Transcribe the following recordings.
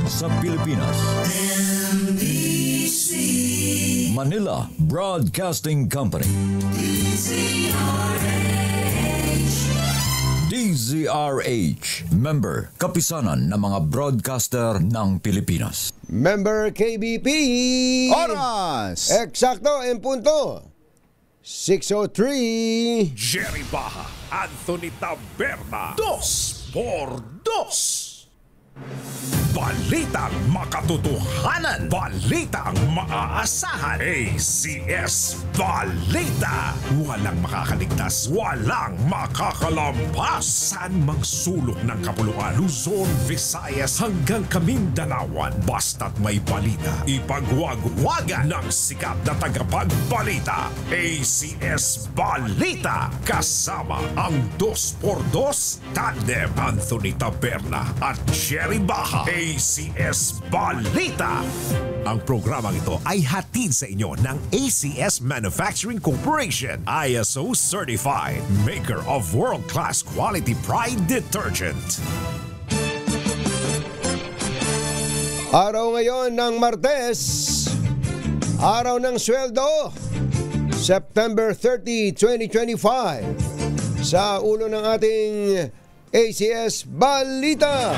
sa Pilipinas. NBC Manila Broadcasting Company. DZRH, member, kapisanan ng mga broadcaster ng Pilipinas. Member KBP. Oras! Eksakto, en punto. 6:03. Jerry Baja, Anthony Taberna, 2x2. Balitang makatotohanan, balitang maaasahan. ACS Balita. Walang makakaligtas, walang makakalampas. Saan mang sulok ng kapuluan, Luzon, Visayas hanggang Kamindanawan. Basta't may balita, ipagwagwagan ng sikat na tagapagbalita. ACS Balita. Kasama ang 2x2 tandem Anthony Taberna at Jerry Baja. ACS Balita. Ang programang ito ay hatid sa inyo ng ACS Manufacturing Corporation, ISO certified, maker of world-class quality Pride detergent. Araw ngayon ng Martes, araw ng sweldo, September 30, 2025. Sa ulo ng ating ACS Balita.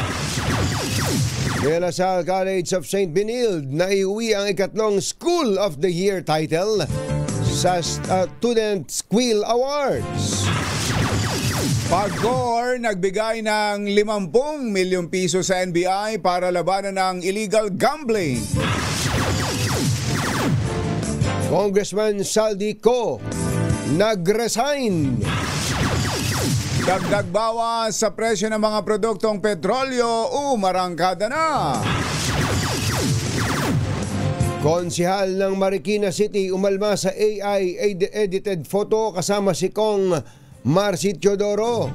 De La Salle College of St. Benilde na iuwi ang ikatlong School of the Year title sa Student Quill Awards. PAGCOR nagbigay ng 50 milyong piso sa NBI para labanan ng illegal gambling. Congressman Saldi Co nag-resign. Dagdag bawas sa presyo ng mga produktong petrolyo, umarangkada na. Konsihal ng Marikina City umalma sa AI-edited photo kasama si Kong Marcy Teodoro.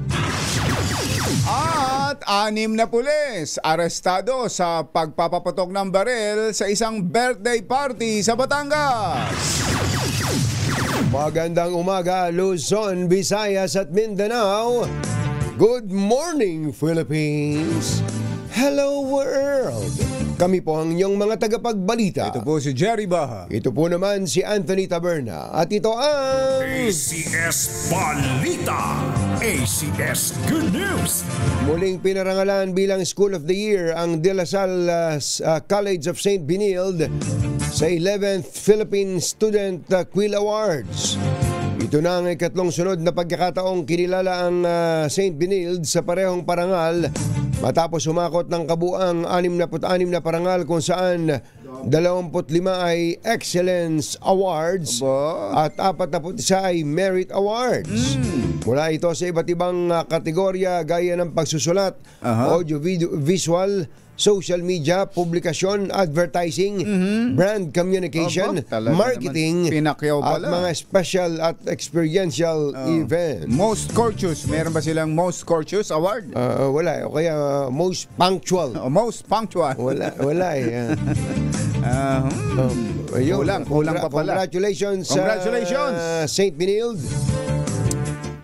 At 6 na pulis arestado sa pagpapaputok ng baril sa isang birthday party sa Batangas. Magandang umaga, Luzon, Visayas at Mindanao. Good morning, Philippines. Hello, world. Kami po ang inyong mga tagapagbalita. Ito po si Jerry Baja. Ito po naman si Anthony Taberna. At ito ang ACS Balita. ACS Good News. muling pinarangalan bilang School of the Year ang De La Salle College of St. Benilde sa 11th Philippine Student Quill Awards. Ito na ang ikatlong sunod na pagkakataong kinilala ang St. Benilde sa parehong parangal matapos humakot ng kabuang 66 na parangal kung saan 25 ay Excellence Awards at 41 ay Merit Awards. Mula ito sa iba't ibang kategorya gaya ng pagsusulat, audio, video, visual, social media, publikasyon, advertising, brand communication, marketing, at mga special at experiential events. Most courteous. Meron ba silang Most Courteous Award? Wala. O kaya most punctual. Most punctual. Wala eh. Kulang pa pala. Congratulations, St. Benilde.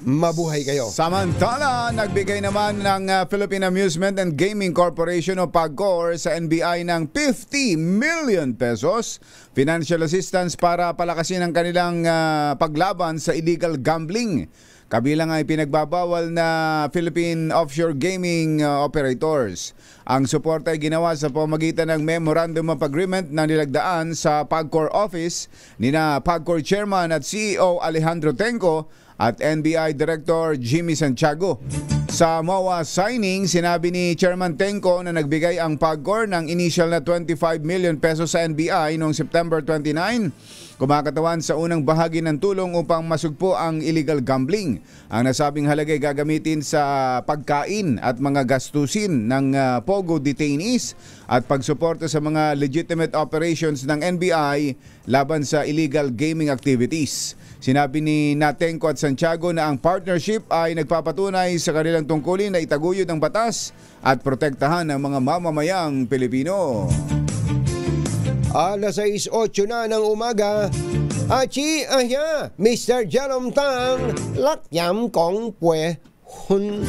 Mabuhay kayo. Samantala, nagbigay naman ng Philippine Amusement and Gaming Corporation o PAGCOR sa NBI ng 50 million pesos financial assistance para palakasin ang kanilang paglaban sa illegal gambling. Kabilang ay pinagbabawal na Philippine offshore gaming operators. Ang suporta ay ginawa sa pamamagitan ng Memorandum of Agreement na nilagdaan sa PAGCOR office nina PAGCOR Chairman at CEO Alejandro Tenco at NBI Director Jimmy Santiago. Sa MOA signing, sinabi ni Chairman Tenco na nagbigay ang PAGCOR ng initial na 25 million pesos sa NBI noong September 29, kumakatawan sa unang bahagi ng tulong upang masugpo ang illegal gambling. Ang nasabing halaga ay gagamitin sa pagkain at mga gastusin ng POGO detainees at pagsuporta sa mga legitimate operations ng NBI laban sa illegal gaming activities. Sinabi ni Natenco at Santiago na ang partnership ay nagpapatunay sa kanilang tungkulin na itaguyod ang batas at protektahan ang mga mamamayang Pilipino. Alas 6:08 na ng umaga. Achi ahya, Mr. Jerome Tang, lakyam kong pwe hun.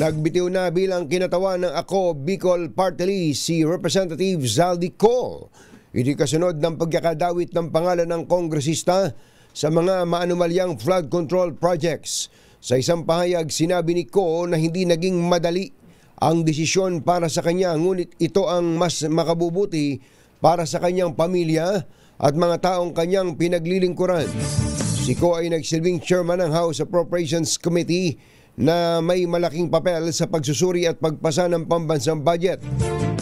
Nagbitiw na bilang kinatawan ng Ako Bicol Party List si Representative Zaldi Co. Ito'y kasunod ng pagkakadawit ng pangalan ng kongresista sa mga maanumalyang flood control projects. Sa isang pahayag, sinabi ni Co na hindi naging madali ang desisyon para sa kanya, ngunit ito ang mas makabubuti para sa kanyang pamilya at mga taong kanyang pinaglilingkuran. Si Co ay nagsilbing chairman ng House Appropriations Committee na may malaking papel sa pagsusuri at pagpasa ng pambansang budget.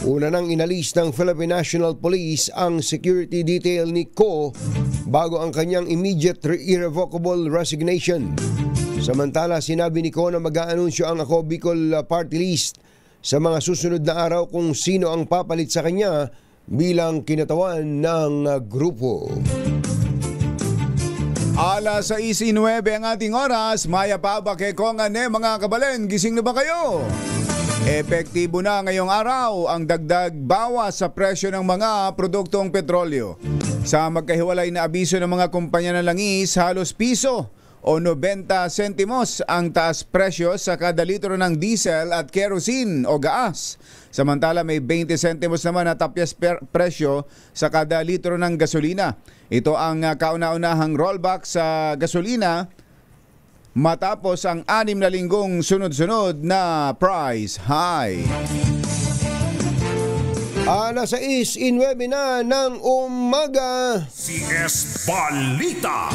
Una nang inalis ng Philippine National Police ang security detail ni Co bago ang kanyang immediate irrevocable resignation. Samantala, sinabi ni Co na mag-aanunsyo ang Ako Bicol Party List sa mga susunod na araw kung sino ang papalit sa kanya bilang kinatawan ng grupo. Alas 6:09 ang ating oras. Maya pa ba kay Kongane mga kabalen? Gising na ba kayo? Epektibo na ngayong araw ang dagdag bawas sa presyo ng mga produktong petrolyo. Sa magkahiwalay na abiso ng mga kumpanya ng langis, halos piso o 90 sentimos ang taas presyo sa kada litro ng diesel at kerosene o gaas. Samantala may 20 sentimos naman na tapyas presyo sa kada litro ng gasolina. Ito ang kauna-unahang rollback sa gasolina matapos ang 6 na linggong sunod-sunod na price high. Alas 6:09 na ng umaga. CS Balita.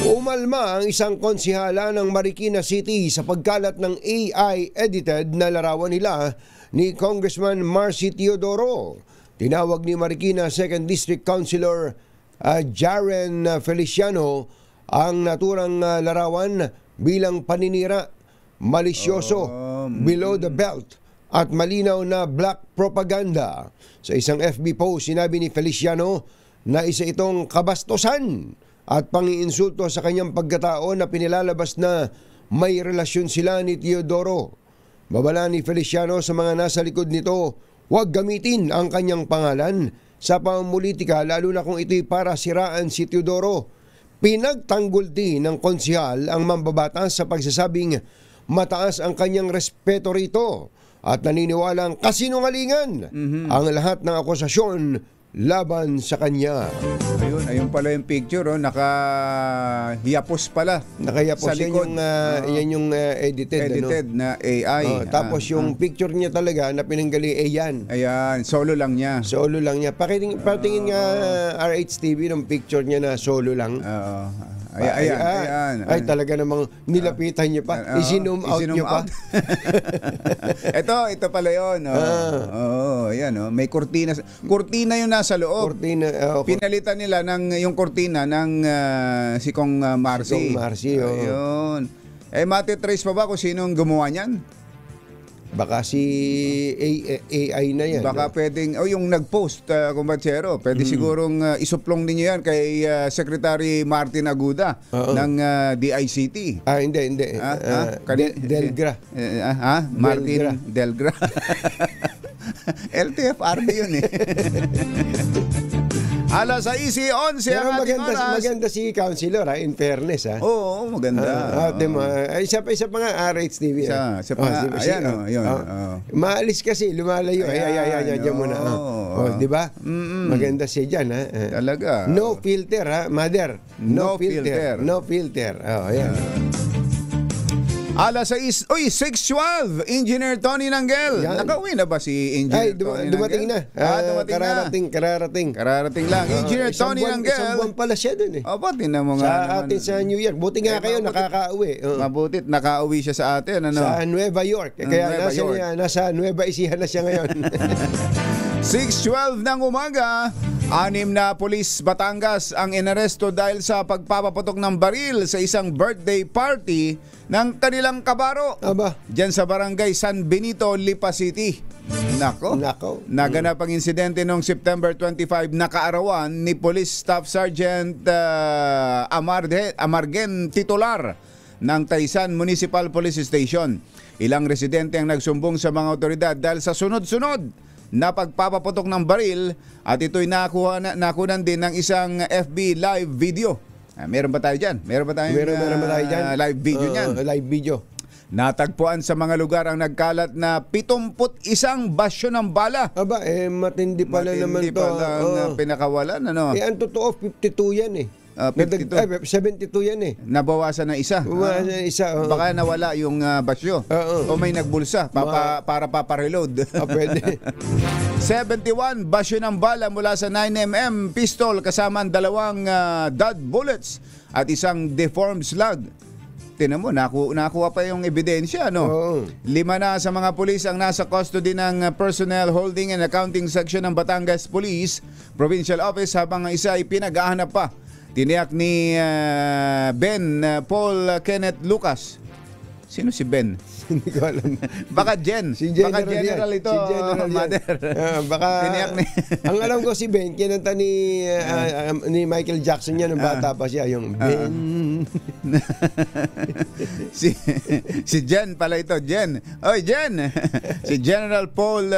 Umalma ang isang konsihala ng Marikina City sa pagkalat ng AI-edited na larawan nila ni Congressman Marcy Teodoro. Tinawag ni Marikina 2nd District Councilor Jaren Feliciano ang naturang larawan bilang paninira, malisyoso, below the belt at malinaw na black propaganda. Sa isang FB post, sinabi ni Feliciano na isa itong kabastusan at pangiinsulto sa kanyang pagkatao na pinilalabas na may relasyon sila ni Teodoro. Babala ni Feliciano sa mga nasa likod nito, huwag gamitin ang kanyang pangalan sa pamumulitika lalo na kung ito'y para siraan si Teodoro. Pinagtanggol din ng konsihal ang mambabatas sa pagsasabing mataas ang kanyang respeto rito at naniniwalang kasinungalingan ang lahat ng akusasyon laban sa kanya. Ayun pala yung picture, nakahiyapos pala. Nakahiyapos, sa likod. Yan yung edited na AI. Tapos yung picture niya talaga na pinanggali, yan. Ayan, solo lang niya. Solo lang niya. Patingin nga RH-TV ng picture niya na solo lang. Ayan. Ay, talaga namang nilapitan niyo pa. I-zoom out niyo pa. ito pala yun. Ayan. May kurtina. Kurtina yung nasa loob. Pinalitan nila ng yung kurtina ng si Kong Marcy. Si Kong Marcy, Ayun. Matitrace pa ba kung sinong gumawa niyan? Baka si AI na yan. Baka pwedeng, yung nag-post, kumbatsero, pwede sigurong isuplong ninyo yan kay Secretary Martin Aguda ng DICT. Hindi. Delgra. Martin Delgra. LTFRB yun eh. Alas 6:11 ang ating oras. Maganda si Councilor, in fairness. Oo, maganda. Isa pa nga RH-TV. Isa pa nga. Ayan. Maalis kasi, lumalayo. Ayan, dyan muna. Di ba? Maganda siya dyan. Talaga. No filter, mother. No filter. Ayan. Alas 6:12, Engineer Tony Nanggel. Nakauwi na ba si Engineer Tony Nanggel? Dumating na. Kararating. Kararating lang. Engineer Tony Nanggel. Isang buwan pala siya dun eh. Tingnan mo nga sa atin sa New York. Buti nga kayo nakakauwi. Mabutit, nakauwi siya sa atin. Sa Nueva York. Kaya nasa Nueva Ecija na siya ngayon. 6:12 ng umaga. 6 na pulis Batangas ang inaresto dahil sa pagpapaputok ng baril sa isang birthday party ng kanilang kabaro. Diyan sa barangay San Benito, Lipa City. Nako. Naganap ang insidente noong September 25 na kaarawan ni Police Staff Sergeant Amargen Titular ng Taysan Municipal Police Station. Ilang residente ang nagsumbong sa mga otoridad dahil sa sunod-sunod na pagpapaputok ng baril at ito'y nakunan din ng isang FB live video. Meron ba tayo dyan? Meron ba tayo dyan? Live video niyan? Live video. Natagpuan sa mga lugar ang nagkalat na 71 basyo ng bala. Aba, matindi pala naman Matindi to. pala ang pinakawalan, ano? Ang totoo, 52 yan eh. 52. 72 yan eh. Nabawasan ng isa. Isa. Baka nawala yung basyo. O may nagbulsa para papareload. Pwede. 71 basyo ng bala mula sa 9mm pistol kasama ang 2 dud bullets at isang deformed slug. Tinan mo, nakuha pa yung ebidensya, no? Oo. 5 na sa mga pulis ang nasa custody ng Personnel Holding and Accounting Section ng Batangas Police Provincial Office habang ang isa ay pinag-ahanap pa. Tiniyak ni Ben Paul Kenneth Lucas. Sino si Ben? Hindi ko alam. Baka Jen. Baka General yan. ito. Si General Mother. Baka, Tiniyak ni... ang alam ko si Ben, kinanta ni Michael Jackson yan nung bata pa siya. Yung Ben. si Jen pala ito. Jen. Oy, Jen. Si General Paul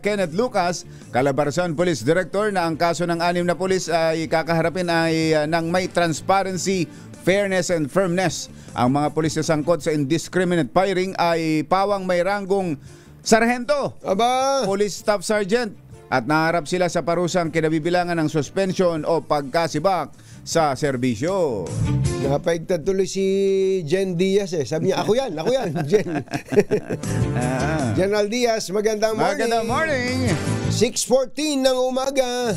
Kenneth Lucas, Calabarzon Police Director, na ang kaso ng 6 na pulis ay kakaharapin ay ng may transparency, fairness and firmness. Ang mga pulis na sangkot sa indiscriminate firing ay pawang may ranggong sarhento, Aba! police staff sergeant, at naharap sila sa parusang kinabibilangan ng suspension o pagkasibak sa serbisyo. Napaigtad tuloy si Jen Diaz eh. Sabi niya, ako yan, Jen. General Diaz, magandang morning. Magandang morning. 6:14 ng umaga.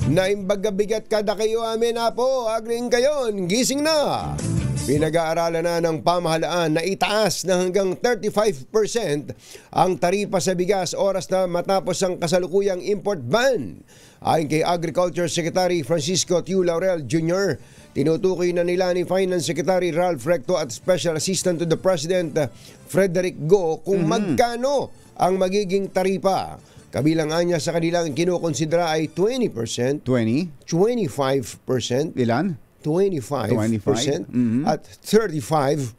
Naimbagabigat kada kayo amin na po. Agring kayon, gising na. Pinag-aaralan na ng pamahalaan na itaas na hanggang 35% ang taripa sa bigas oras na matapos ang kasalukuyang import ban. Ayon kay Agriculture Secretary Francisco Tiu Laurel Jr., tinutukoy na nila ni Finance Secretary Ralph Recto at Special Assistant to the President Frederick Go kung magkano ang magiging taripa. Kabilang anya sa kanilang kinukonsidera ay 20%, 25%, Ilan? 25%, at 35%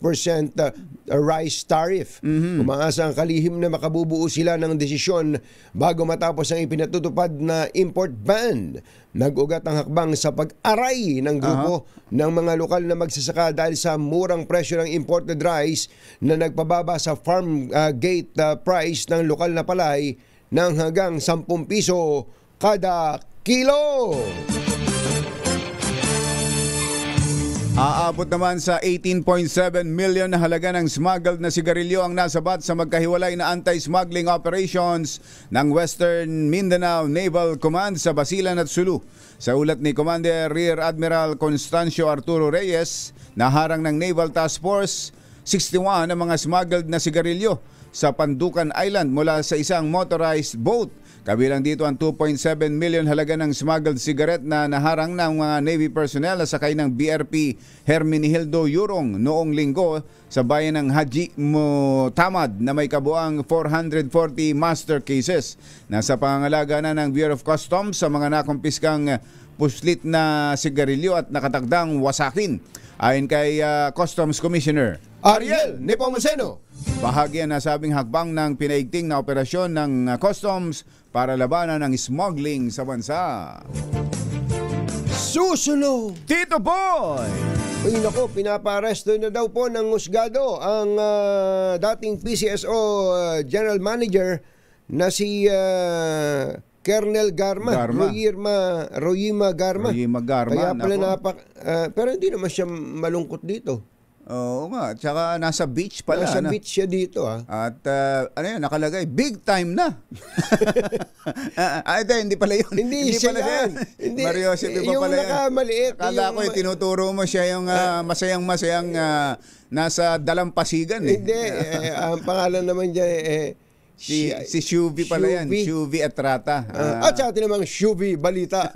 rice tariff. Umaasa ang kalihim na makabubuo sila ng desisyon bago matapos ang ipinatutupad na import ban. Nag-ugat ang hakbang sa pag-aray ng grupo ng mga lokal na magsasaka dahil sa murang presyo ng imported rice na nagpababa sa farm gate price ng lokal na palay ng hanggang 10 piso kada kilo. Aabot naman sa 18.7 million na halaga ng smuggled na sigarilyo ang nasabat sa magkahiwalay na anti-smuggling operations ng Western Mindanao Naval Command sa Basilan at Sulu. Sa ulat ni Commander Rear Admiral Constancio Arturo Reyes, naharang ng Naval Task Force 61 ang mga smuggled na sigarilyo sa Pandukan Island mula sa isang motorized boat. Kabilang dito ang 2.7 million halaga ng smuggled cigarette na naharang ng mga Navy personnel na sakay ng BRP Hermenegildo Yurong noong linggo sa bayan ng Haji Mutamad na may kabuang 440 master cases. Nasa pangangalaga na ng Bureau of Customs sa mga nakumpiskang puslit na sigarilyo at nakatakdang wasakin. Ayon kay Customs Commissioner Ariel Nepomuceno, bahagi ang nasabing hakbang ng pinaigting na operasyon ng Customs para labanan ng smuggling sa bansa. susunod. Tito Boy! Ay nako, pinaparesto na daw po ng husgado ang dating PCSO General Manager na si Colonel Garma. Royima Garma. Kaya pala pero hindi naman siya malungkot dito. Oo nga, tsaka nasa beach pala. Nasa beach siya dito At nakalagay, big time na. Hindi pala yun. Hindi pala yan. Hindi. Mario Joseph, iba pala yan. Yung nakamaliit. Akala ko tinuturo mo siya yung masayang-masayang nasa dalampasigan. Hindi. Ang pangalan naman dyan Si Shuvi pala yan. Shuvi Etrata. At sa atin namang Shuvi Balita.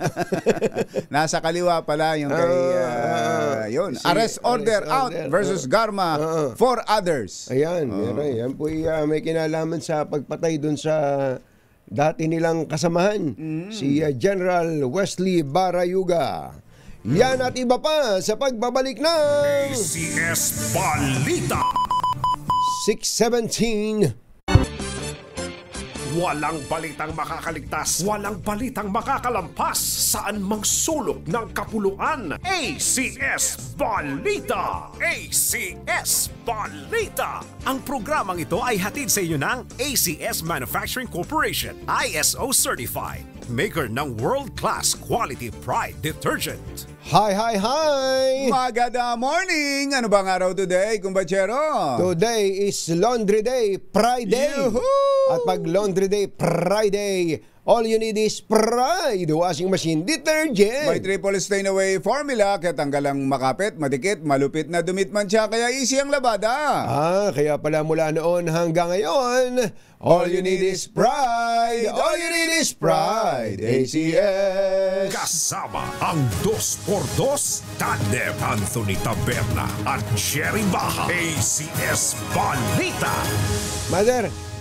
Nasa kaliwa pala yung kay yun. Arrest order out versus Garma for others. Ayan. Yan po may kinalaman sa pagpatay dun sa dati nilang kasamahan. Si General Wesley Barayuga. Yan at iba pa sa pagbabalik ng ACS Balita. 6:17. Walang balitang makakaligtas, walang balitang makakalampas, saan mang sulok ng kapuluan. ACS Balita! ACS Balita! Ang programang ito ay hatid sa inyo ng ACS Manufacturing Corporation, ISO Certified, maker ng world-class quality Pride detergent. Hi, hi, hi! Maganda morning! Ano bang araw today, kumbachero? Today is Laundry Day, Friday! Yuhuu! At pag Laundry Day, Friday, all you need is Pride washing machine detergent. May triple stain away formula, kaya tanggal ang makapit, madikit, malupit na dumit man siya, kaya easy ang labada. Kaya pala mula noon hanggang ngayon, all you need is Pride! All you need is Pride! ACS! Kasama ang 2x2 Tandem Anthony Taberna at Jerry Baja. ACS Balita!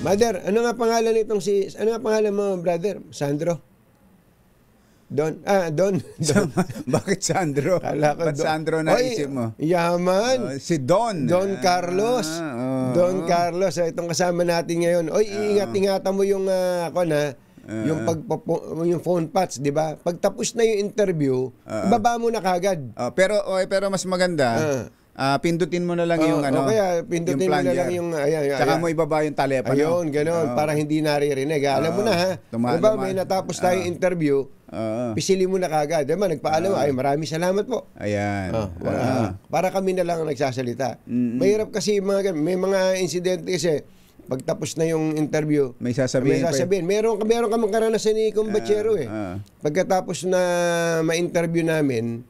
Mother, ano nga pangalan ano nga pangalan mo, brother? Sandro? Don. Bakit Sandro? Kala ko Ba't Sandro na isip mo? Yaman. Si Don. Don Carlos. Don Carlos. Itong kasama natin ngayon. Oy, ingat-ingatan mo yung yung phone patch, 'di ba? Pagtapos na yung interview, ibaba mo na kagad. Pero mas maganda. Pindutin mo na lang yung kaya pindutin mo na lang yung Tsaka mo ibaba yung telepono. Ayun, ganoon, para hindi naririnig. Alam mo na ha. Diba, may natapos tayong interview, pisili mo na kagad. Diba, nagpaalam, maraming salamat po. Ayan. Para kami na lang ang nagsasalita. Mahirap kasi may mga insidente kasi pagtapos na yung interview, may sasabihin. Meron kamang karanasan ni Kumbachero Pagkatapos na ma-interview namin,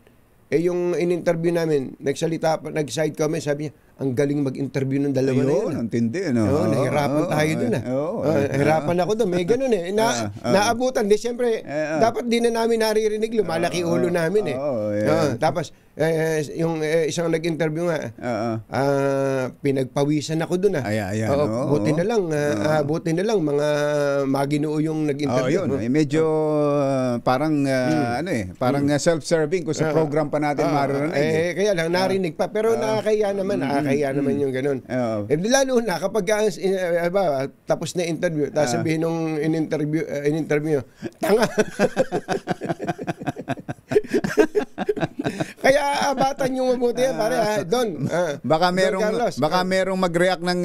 yung in-interview namin, nag-side comment, sabi niya, ang galing mag-interview ng dalawa na yun. Ang tindi, nahirapan tayo dun nahirapan ako dun. May ganun naabutan. Di, siyempre, dapat di na namin naririnig. Lumalaki ulo namin tapos, yung isang nag-interview nga, pinagpawisan ako dun buti na lang, mga maginoo yung nag-interview. Medyo parang, parang self-serving kung sa program pa natin maririnig. Kaya lang, narinig pa. Pero nakakaya naman yung ganun. Lalo na kapag tapos na interview, tapos sabihin nung in-interview, tanga. Kaya abatan yung mabuti yan, pare. Don. Baka merong mag-react ng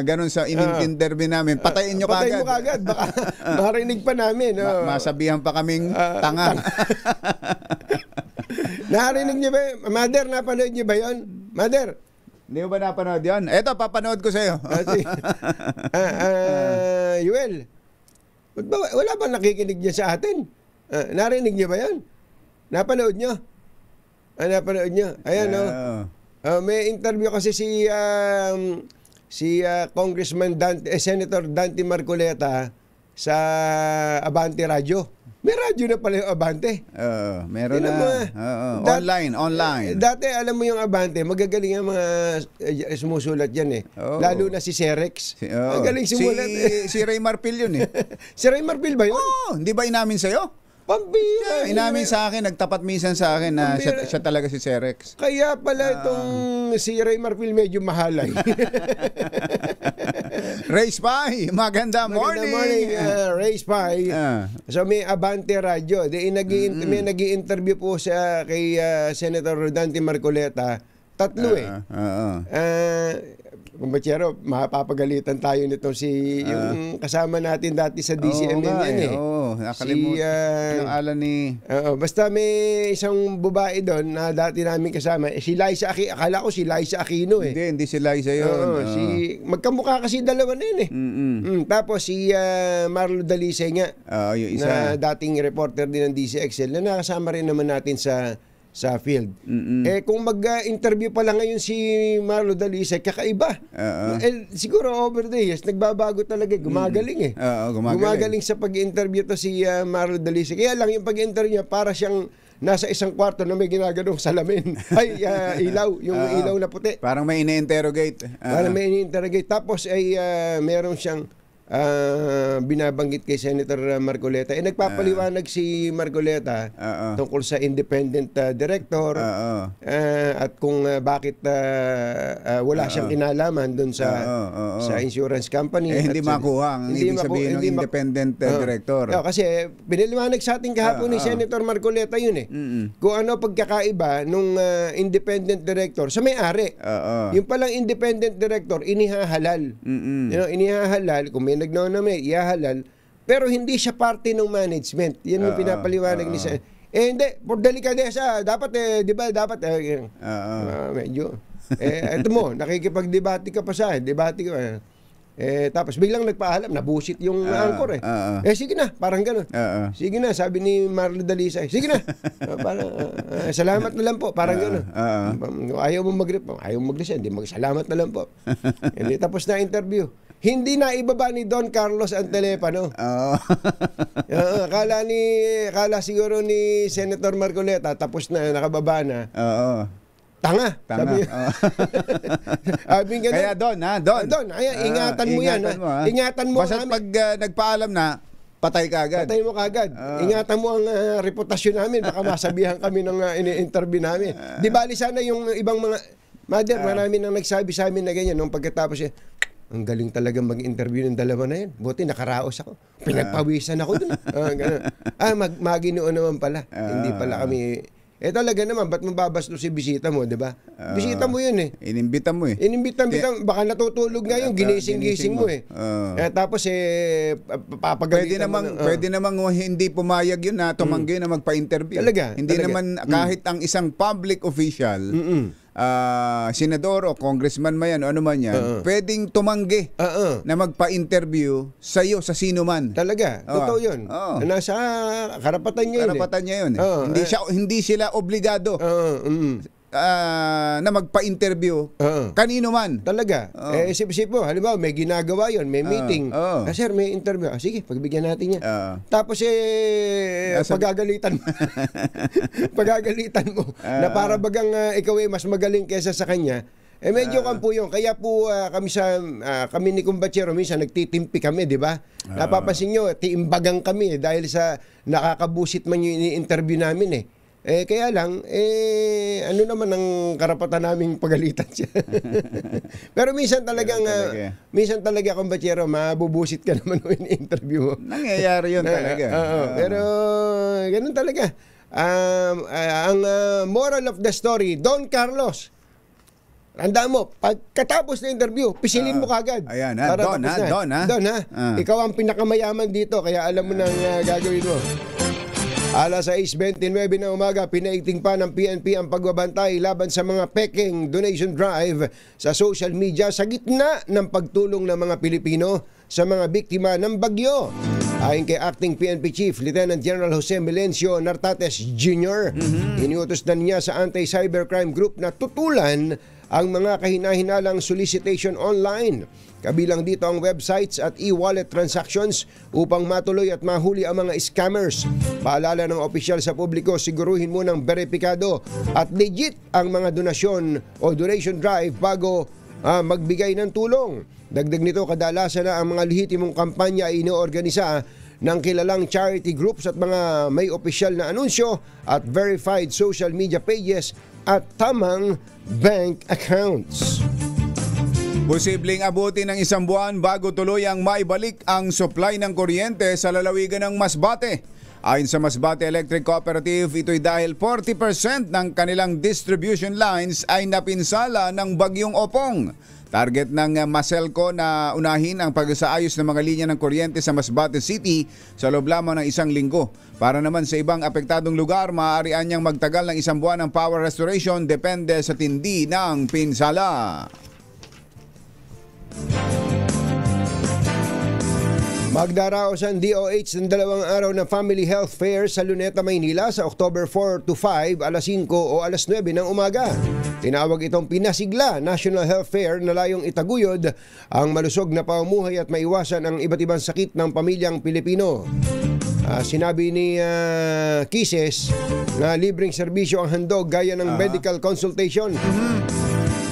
ganun sa in-interview namin. Patayin nyo kagad. Baka marinig pa namin. Masabihan pa kaming tanga. Narinig niyo ba? Mother, napanood niyo ba yun? Mother? Hindi mo ba napanood yan? Eto, papanood ko sa'yo. Yuel, wala ba nakikinig niya sa atin? Narinig niyo ba yan? Napanood niyo? Napanood niyo? Ayan, may interview kasi si Congressman Senator Dante Marcoleta sa Abante Radio. May radyo na pala yung Abante. Meron na. Online. Dati, alam mo yung Abante, magagaling ang mga sumusulat yan Lalo na si Serex. Ang galing sumulat. Si Ray Marpil yun Si Ray Marpil ba yun? Hindi ba inamin sa'yo? Pambira. Inamin sa akin, nagtapat minsan sa akin na siya talaga si Serex. Kaya pala itong si Ray Marfil medyo mahalay. Ray Spy, maganda morning. Ray Spy. So may Abante Radio. May nag-i-interview po kay Senator Dante Marcoleta. Tatlo Kumbachero, mapapagalitan tayo nito yung kasama natin dati sa DCMM yan nakalimutan yung alan ni... basta may isang babae doon na dati namin kasama. Si Liza Aquino. Akala ko si Liza Aquino Hindi si Liza yun. Magkamukha kasi dalawa na yun Tapos si Marlo Dalisay nga, yung isa. na dating reporter din ng DCXL, na nakasama rin naman natin sa field. Kung mag-interview pa lang ngayon si Marlo Dalisay, kakaiba. Siguro over the years, nagbabago talaga. Gumagaling Gumagaling sa pag-interview to si Marlo Dalisay. Kaya lang yung pag-interview niya, para siyang nasa isang kwarto na may ginaganong salamin. Ilaw. Yung ilaw na puti. Parang may ini-interrogate. Tapos ay meron siyang binabanggit kay Senator Marcoleta. Nagpapaliwanag si Marcoleta tungkol sa independent director at kung bakit wala siyang kinalaman doon sa insurance company. Hindi makuha ang ibig sabihin ng independent director. Kasi pinaliwanag sa ating kahapon ni Senator Marcoleta yun kung ano pagkakaiba nung independent director sa may-ari. Yung palang independent director, inihahalal. Inihahalal, kung may nagnonome, ihahalal, pero hindi siya parte ng management. Yan yung pinapaliwanag ni Senator. Hindi, por delikadesa, dapat di ba, dapat medyo. Ito mo, nakikipag-debate ka pa sa debate ka. Tapos biglang nagpaalam, nabusit yung anchor sige na, parang gano'n. Sige na, sabi ni Marlo Dalisay. Sige na. Salamat na lang po, parang gano'n. Ayaw mo mag-resign, hindi salamat na lang po. Hindi tapos na interview. Hindi na ibaba ni Don Carlos ang telepono. Akala siguro ni Senator Marcoleta tapos na, nakababa na. Tanga. Sabi kaya Don, ingatan mo yan. Ingatan mo. Basta pag nagpaalam na, patay ka agad. Patay mo kagad. Ingatan mo ang reputasyon namin. Baka masabihan kami ng ini-interview namin. Di bali sana yung ibang mga mother, marami nang nagsabi sa amin na ganyan. Nung pagkatapos ang galing talaga mag-interview ng dalawa na yan. Buti nakaraos ako. Pinagpawisan ako dun. Maginoo naman pala. Hindi pala kami. Talaga naman, ba't mababastos si bisita mo, di ba? Bisita mo yun Inimbita mo Inimbita, baka natutulog nga yung ginising-gising mo tapos papagalitan pwede namang hindi pumayag yun na tumanggi na magpa-interview. Hindi naman kahit ang isang public official, senador o congressman man yan o ano man yan, pwedeng tumanggi na magpa-interview sa iyo, sa sino man. Talaga, totoo yun. Nasa karapatan niya yun. Karapatan niya yun. Hindi sila obligado na magpa-interview kanino man. Talaga. Isip-isip mo, halimbawa may ginagawa yon, may meeting. Sir, may interview. Sige, pagbigyan natin yan. Tapos pagagalitan mo. Pagagalitan mo na para bagang ikaw mas magaling kesa sa kanya. Medyo kampo yun. Kaya po kami ni Kumbachero minsan nagtitimpi kami, di ba? Napapansin nyo, tiimbagang kami dahil sa nakakabusit man yung ini-interview namin kaya lang, ano naman ang karapatan naming pagalitan siya. Pero minsan talaga, Kumbachero, mabubusit ka naman ng interview mo. Nangyayari yun talaga. Pero, ganun talaga. Ang moral of the story, Don Carlos, tandaan mo, pagkatapos ng interview, pisilin mo kagad. Ayan, Don, ikaw ang pinakamayaman dito, kaya alam mo nang gagawin mo. Alas 6:29 ng umaga, pinaigting pa ng PNP ang pagbabantay laban sa mga peking donation drive sa social media sa gitna ng pagtulong ng mga Pilipino sa mga biktima ng bagyo. Ayon kay Acting PNP Chief Lieutenant General Jose Melencio Nartates Jr., iniutos na niya sa Anti-Cybercrime Group na tutulan ang mga kahinahinalang solicitation online. Kabilang dito ang websites at e-wallet transactions upang matuloy at mahuli ang mga scammers. Paalala ng opisyal sa publiko, siguruhin mo ng beripikado at legit ang mga donasyon o donation drive bago magbigay ng tulong. Dagdag nito, kadalasan na ang mga lehitimong kampanya ay inoorganisa ng kilalang charity groups at mga may opisyal na anunsyo at verified social media pages at tamang bank accounts. Posibleng abuti ng isang buwan bago tuluyang maibalik ang supply ng kuryente sa lalawigan ng Masbate. Ayon sa Masbate Electric Cooperative, ito'y dahil 40% ng kanilang distribution lines ay napinsala ng bagyong Opong. Target ng Maselco na unahin ang pagsaayos ng mga linya ng kuryente sa Masbate City sa loob lamang ng isang linggo. Para naman sa ibang apektadong lugar, maaari niyang magtagal ng isang buwan ng power restoration depende sa tindi ng pinsala. Magdaraos ang DOH ng 2 araw na Family Health Fair sa Luneta, Maynila sa October 4 to 5, alas 5 o alas 9 ng umaga. Tinawag itong Pinasigla National Health Fair na layong itaguyod ang malusog na pamumuhay at maiwasan ang iba't ibang sakit ng pamilyang Pilipino. Sinabi ni Kises na libreng serbisyo ang handog gaya ng medical consultation,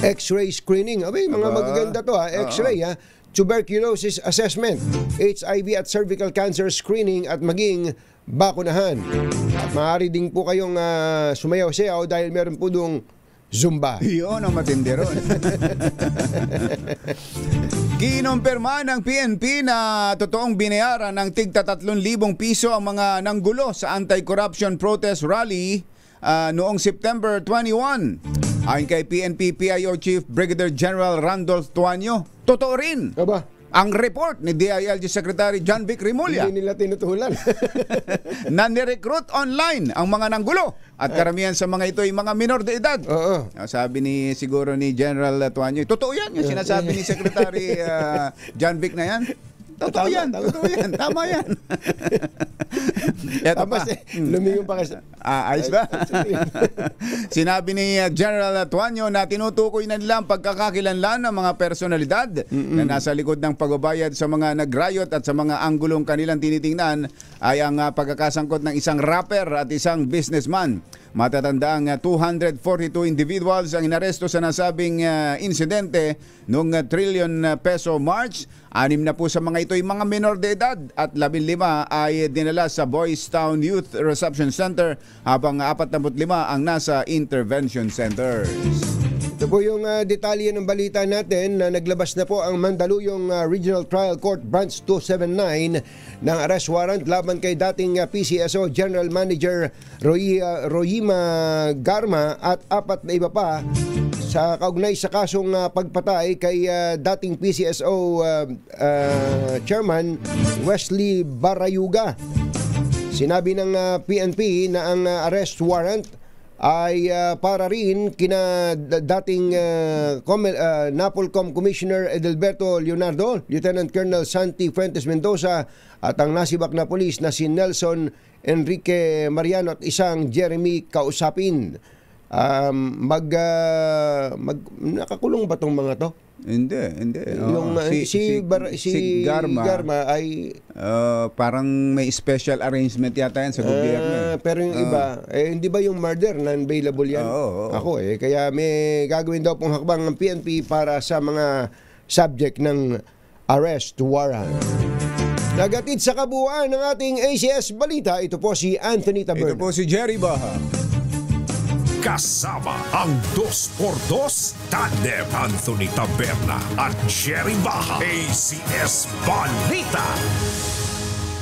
X-ray screening. Abay, mga magaganda to ha. X-ray ha. Tuberculosis assessment, HIV at cervical cancer screening at maging bakunahan. At maaari din po kayong sumayaw-sayaw dahil meron po doong Zumba. Yun ang matindi ron. Kinumpirma ng PNP na totoong binayaran ng tigta 3,000 piso ang mga nanggulo sa anti-corruption protest rally noong September 21. Ayon kay PNP PIO Chief Brigadier General Randolph Tuanyo, totoo rin Aba, ang report ni DILG Secretary John Vic Rimulya hindi nila tinutulan. na nirecruit online ang mga nanggulo at karamihan sa mga ito ay mga minor de edad. Oo. Sabi siguro ni General Tuanyo, totoo yan yung sinasabi ni Secretary John Vic na yan. Totoo yan, tama yan. Eto Tapos pa. lumingon pa kasi. Ayos ba? Sinabi ni General Tuanyo na tinutukoy na nila ang pagkakakilanlan ng mga personalidad na nasa likod ng pagbabayad sa mga nag-riot at sa mga anggulong kanilang tinitingnan ay ang pagkakasangkot ng isang rapper at isang businessman. Matatandaang 242 individuals ang inaresto sa nasabing insidente noong trillion peso March. 6 na po sa mga ito ay mga minor de edad at 15 ay dinala sa Boys Town Youth Reception Center habang 45 ang nasa intervention centers. Ito po yung detalye ng balita natin na naglabas na po ang Mandaluyong Regional Trial Court Branch 279 ng arrest warrant laban kay dating PCSO General Manager Royima Garma at 4 na iba pa sa kaugnay sa kasong pagpatay kay dating PCSO Chairman Wesley Barayuga. Sinabi ng PNP na ang arrest warrant ay para rin kina dating NAPOLCOM Commissioner Edelberto Leonardo, Lieutenant Colonel Santi Fuentes Mendoza at ang nasibak na pulis na si Nelson Enrique Mariano at isang Jeremy Kausapin. Nakakulong ba tong mga to? Hindi. Yung si Garma ay parang may special arrangement yata yan sa gobyerno. Pero yung iba, hindi ba yung murder non-bailable yan? Ako kaya may gagawin daw pong hakbang ng PNP para sa mga subject ng arrest warrant. Nagatid sa kabuuan ng ating ACS Balita, ito po si Anthony Taberna. Ito po si Jerry Baha. Kasama ang 2x2 Tandem Anthony Taberna at Jerry Baha. ACS Balita.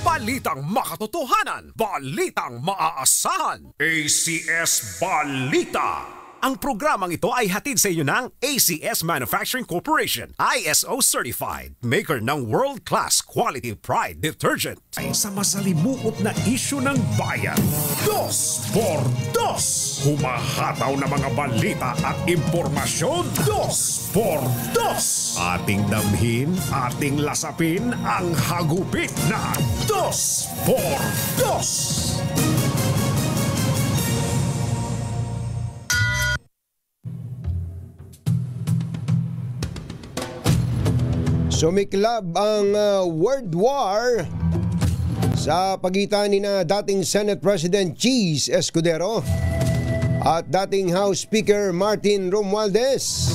Balitang makatotohanan. Balitang maaasahan. ACS Balita. Ang programang ito ay hatid sa inyo ng ACS Manufacturing Corporation, ISO Certified, maker ng world-class quality pride detergent. Ay sa masalimuot na isyu ng bayan, 2x2. Humahataw na mga balita at impormasyon, 2x2. Ating damhin, ating lasapin ang hagupit na 2x2. Sumiklab ang World War sa pagitan ni na dating Senate President Cheese Escudero at dating House Speaker Martin Romualdez.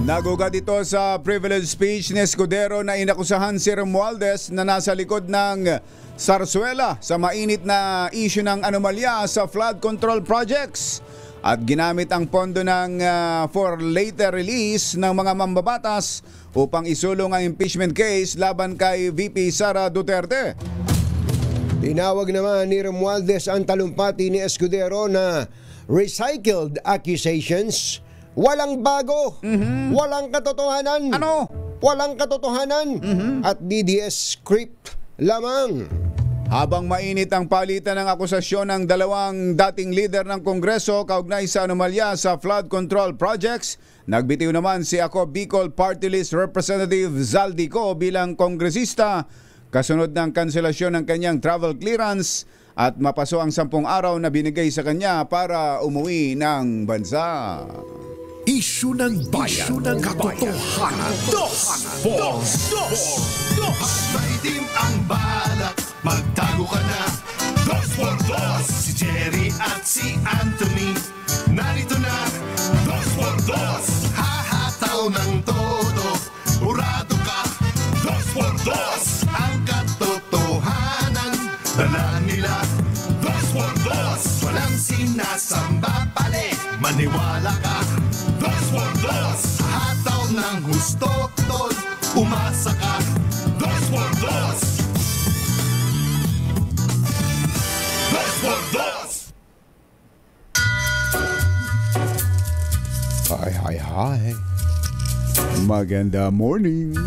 Nagugat ito sa privilege speech ni Escudero na inakusahan si Romualdez na nasa likod ng sarsuela sa mainit na issue ng anomalya sa flood control projects at ginamit ang pondo ng for later release ng mga mambabatas upang isulong ang impeachment case laban kay VP Sara Duterte. Tinawag naman ni Romualdez ang talumpati ni Escudero na recycled accusations. Walang bago, walang katotohanan. Ano? Walang katotohanan at DDS script lamang. Habang mainit ang palitan ng akusasyon ng dalawang dating leader ng Kongreso kaugnay sa anomalya sa flood control projects, nagbitiw naman si Ako Bicol Party List Representative Zaldico bilang kongresista kasunod ng kanselasyon ng kanyang travel clearance at mapaso ang 10 araw na binigay sa kanya para umuwi ng bansa. Isyu ng bayan, katotohanan, 2x2. Maitim ang balak, magtago ka na. 2x2. Si Jerry at si Anthony, narito na. 2x2. Hahataw ng todo, urado ka. 2x2. Ang katotohanan, dala nila. 2x2. Walang sinasamba pali, maniwala ka. 2x2. Hataw ng husto, tol, umasa ka. 2x2. 2x2. Hi. Maganda morning.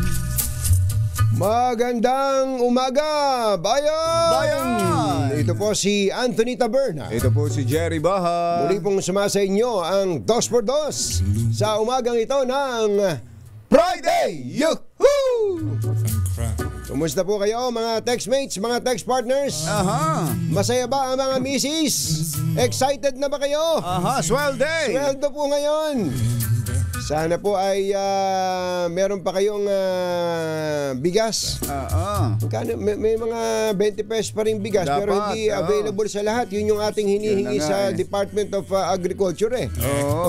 Magandang umaga, bayan! Bayan! Ito po si Anthony Taberna. Ito po si Jerry Baha. Muli pong sumasa inyo ang 2x2 sa umagang ito ng Friday! Yuhuu! Kumusta po kayo mga textmates, mga text partners? Aha. Masaya ba ang mga misis? Excited na ba kayo? Aha, swell day. Sweldo po ngayon. Sana po ay meron pa kayong bigas. May mga 20 pesos pa rin bigas. Dapat, pero hindi available sa lahat. Yun yung ating hinihingi sa Department of Agriculture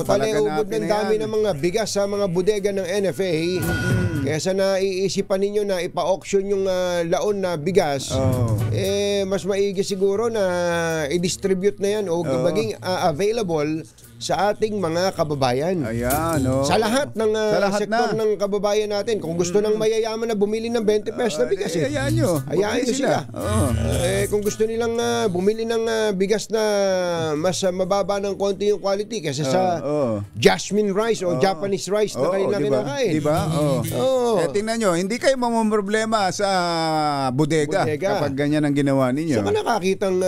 Total ubod ng dami ng mga bigas sa mga bodega ng NFA. Kaya sana iisipan ninyo na ipa-auction yung laon na bigas. Mas maigi siguro na i-distribute na yan o maging available sa ating mga kababayan. Ayan, Sa lahat ng sektor ng kababayan natin. Kung gusto ng mayayaman na bumili ng 20 pesos na bigas, hayaan nyo sila. Kung gusto nilang bumili ng bigas na mas mababa ng konti yung quality kaysa sa jasmine rice o Japanese rice na kanilang kinakain. Diba? Tingnan nyo, hindi kayo mamumroblema sa bodega kapag ganyan ang ginawa ninyo. Saka nakakitang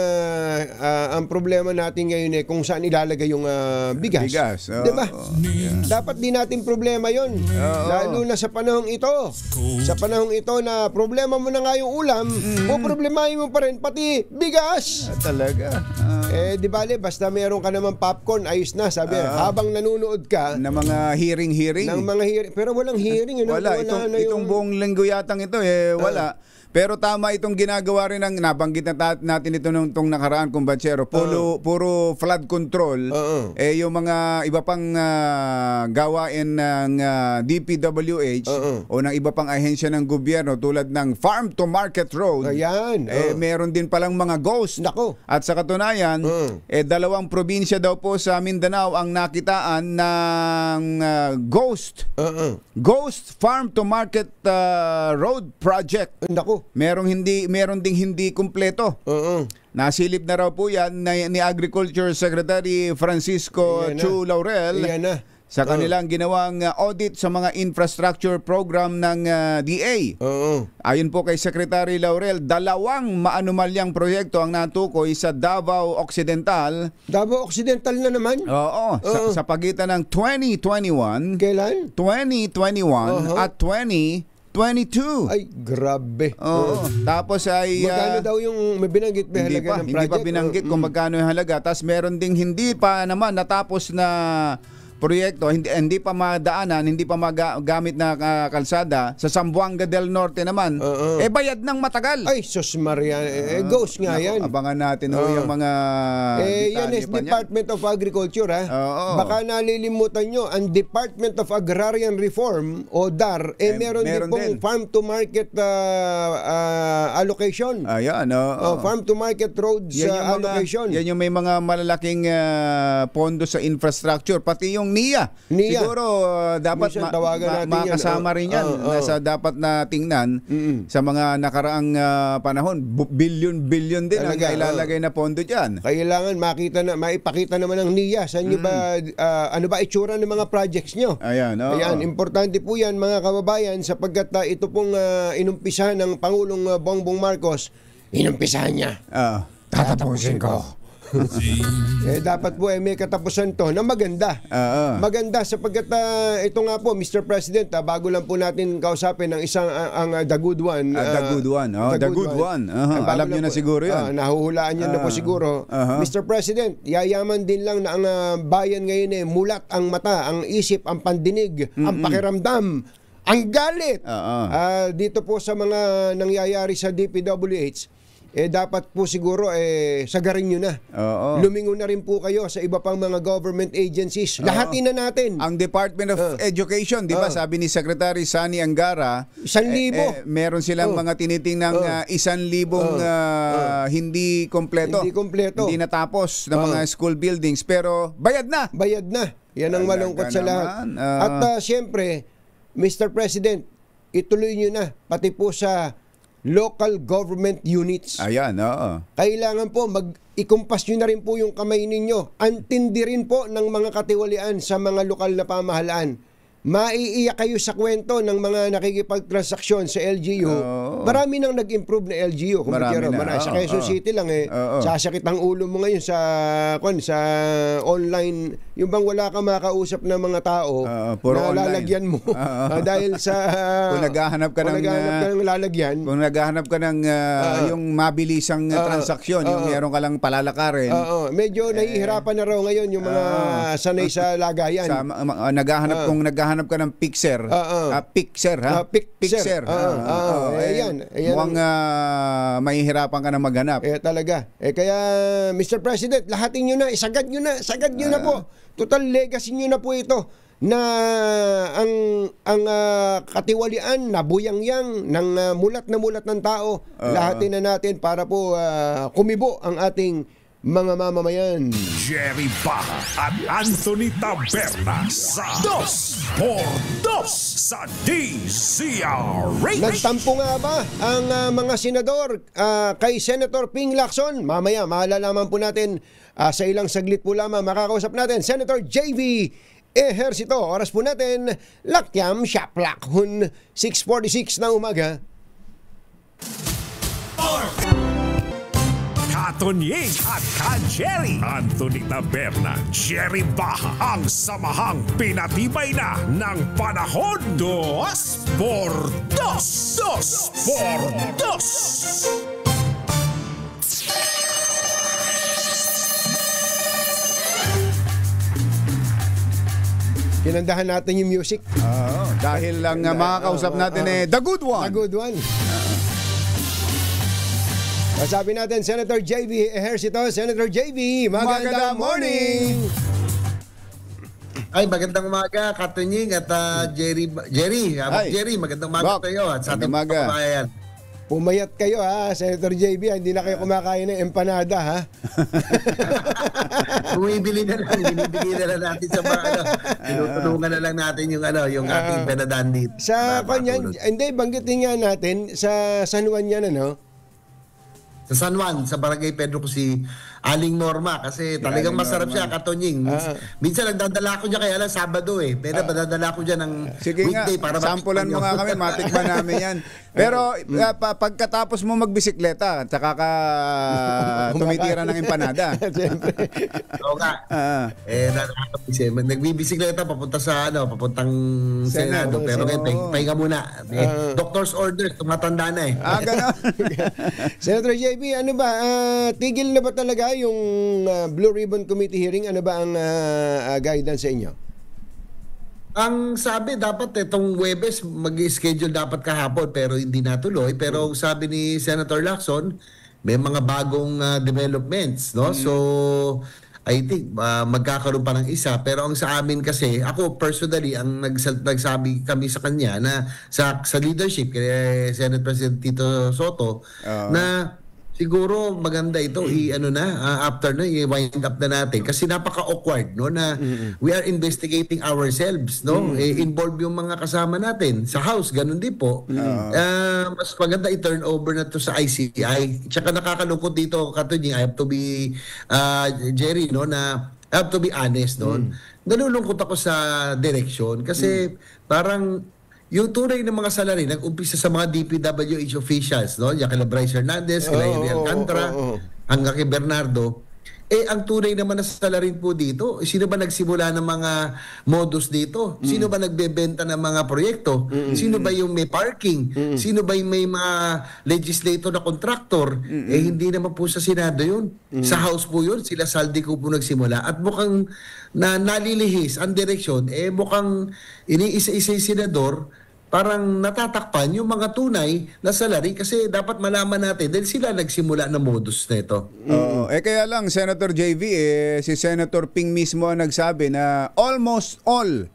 ang problema natin ngayon kung saan ilalagay yung bigas. Diba? Dapat di natin problema yon. Lalo na sa panahong ito. Sa panahong ito na problema mo na nga yung ulam, problemahin mo pa rin pati bigas. Talaga. Di bale, basta meron ka naman popcorn, ayos na. Sabi, habang nanonood ka ng mga hearing. Pero walang hearing. Wala. Itong buong linggo yatang ito, wala. Pero tama itong ginagawa rin ng nabanggit natin ito nung nakaraan kumbatsero. Puro flood control. Yung mga iba pang gawain ng DPWH o ng iba pang ahensya ng gobyerno tulad ng Farm to Market Road. Ayan. Meron din palang mga ghost. Nako. At sa katunayan, 2 probinsya daw po sa Mindanao ang nakitaan ng ghost. Ghost Farm to Market Road Project. Nako. Meron ding hindi kumpleto. Nasilip na raw po yan ni Agriculture Secretary Francisco Chu Laurel sa kanilang ginawang audit sa mga infrastructure program ng DA. Ayon po kay Secretary Laurel, 2 maanumalyang proyekto ang natukoy sa Davao Occidental. Davao Occidental na naman? Sa pagitan ng 2021. Kailan? 2021 at 2022. Ay, grabe. Tapos ay magkano daw yung may binanggit na halaga ng project? Hindi pa binanggit kung magkano yung halaga. Tapos meron ding hindi pa naman natapos na proyekto, hindi pa madaanan, hindi pa magamit na kalsada sa Zamboanga del Norte naman. Bayad ng matagal. Ay, sus Maria, ghost nga yan. Abangan natin yung mga yan is Department of Agriculture Baka nalilimutan nyo, ang Department of Agrarian Reform o DAR, meron din pong Farm to Market allocation. Ayan, Farm to Market Roads allocation. Yan yung may mga malalaking pondo sa infrastructure, pati yung NIA. Siguro dapat makasama rin yan. Nasa dapat na tingnan sa mga nakaraang panahon. Billion din ang ilalagay na pondo dyan. Kailangan maipakita naman ng NIA. Saan nyo ba, ano ba itsura ng mga projects nyo? Ayan, importante po yan mga kababayan sapagkat ito pong inumpisahan ng Pangulong Bongbong Marcos. Inumpisahan niya. Tatapusin ko. Dapat po may katapusan to na maganda. Maganda sapagkat ito nga po Mr. President, bago lang po natin kausapin ang isang ang The Good One. The Good One. The Good One. Alam niyo na siguro 'yan. Nahuhulaan niyo na po siguro. Mr. President, yayaman din lang na ang bayan ngayon mulat ang mata, ang isip, ang pandinig, ang pakiramdam, ang galit. Dito po sa mga nangyayari sa DPWH. dapat po siguro sagarin nyo na. Oo. Lumingon na rin po kayo sa iba pang mga government agencies. Lahatin na natin. Ang Department of Education, di ba, sabi ni Secretary Sani Angara, 1,000. meron silang mga tinitingnang 1,000 hindi kompleto. Hindi natapos na mga school buildings, pero bayad na. Bayad na. Yan ang malungkot sa lahat. naman. At siyempre, Mr. President, ituloy nyo na pati po sa local government units. Ayan, oo. Kailangan po ikumpas nyo na rin po yung kamay ninyo. Antindi rin po ng mga katiwalian sa mga lokal na pamahalaan. Maiiyak kayo sa kwento ng mga nakikipagtransaksyon sa LGU. Marami nang nag-improve na LGU. Marami na. Sa Quezon City lang sasakit ang ulo mo ngayon sa online. Yung bang wala ka makausap na mga tao puro na lalagyan mo dahil sa kung naghahanap ka ng lalagyan. Kung naghahanap ka ng yung mabilisang transaksyon, yung meron ka lang palalakarin. Medyo nahihirapan na raw ngayon yung mga sanay sa lagayan. Naghahanap ka ng Pixer. Pixer. Ayan. Mukhang mahihirapan ka na maghanap. Talaga. Kaya, Mr. President, lahatin nyo na, sagad nyo na po. Total legacy nyo na po ito na ang katiwalian na buyangyang ng mulat ng tao. Lahatin na natin para po kumibo ang ating mga mamamayan. Jerry Baja at Anthony Taberna sa 2x2 sa DZRH. Nagtampo nga ba ang mga senador kay Senator Ping Lacson? Mamaya malalaman po natin sa ilang saglit po lamang. Makakausap natin Senator JV Ejercito. Oras po natin Lakyam Shaplakhun 6:46 na umaga. Katonying at Ka-Jerry, Anthony Taberna, Jerry Baja, ang samahang pinatibay na ng panahon. 2x2. Kinandahan natin yung music. Dahil lang makakausap natin the good one. The good one. Sabi natin, Senator JV Ejercito. Senator JV, magandang morning! Ay, magandang umaga, Katunying at Jerry, magandang umaga sa iyo at sa ating mga kabayan. Pumayat kayo Senator JB, hindi na kayo kumakain ng empanada ha. Bumibili na lang, binibigay na lang natin sa mga tinutulungan na lang natin yung ating empanada dito. Sa kanyan, hindi, banggitin nga natin sa San Juan yan Sa San Juan, sa Barangay Pedro Cusi, Aling Norma, kasi talagang masarap siya, Katonying. Minsan nagdadala ko niya kaya lang Sabado pero madadala ko dyan ng weekday para sampulan mo nga kami, matikman namin yan. Pero pagkatapos mo magbisikleta, tsaka ka tumitira ng empanada. Oo nga. Nagbibisikleta papuntang Senado, pero pahinga muna. Doctor's orders, tumatanda na gano'n. Senator JB, ano ba, tigil na ba talaga yung Blue Ribbon Committee hearing? Ano ba ang guidance sa inyo? Ang sabi, dapat itong Huwebes mag-schedule dapat kahapon pero hindi natuloy. Pero sabi ni Senator Lacson, may mga bagong developments, no? So I think magkakaroon pa ng isa. Pero ang sa amin kasi, ako personally, ang nagsabi kami sa kanya na sa leadership kay Senate President Tito Soto na siguro maganda ito after na i-wind up na natin kasi napaka-awkward na we are investigating ourselves involved yung mga kasama natin sa house, ganun din po. Mas maganda i-turn over na to sa ICI. Tsaka nakakalungkot dito, Katunying, I have to be Jerry, na I have to be honest nalulungkot ako sa direction kasi parang yung tunay ng mga salary nag-umpisa sa mga DPWH officials, yung kay Bryce Hernandez, kay Larry Alcantara, hanggang kay Bernardo. Ang tunay naman na salary po dito, sino ba nagsimula ng mga modus dito? Sino ba nagbebenta ng mga proyekto? Sino ba yung may parking? Sino ba yung may mga legislator na contractor? Hindi naman po sa Senado yun. Sa House po yun, sila Saldico po nagsimula. At mukhang nalilihis ang direksyon, mukhang iniisa-isa yung senador parang natatakpan yung mga tunay na salary kasi dapat malaman natin dahil sila nagsimula na modus nito. Oo. Kaya lang, Senator JV, si Senator Ping mismo ang nagsabi na almost all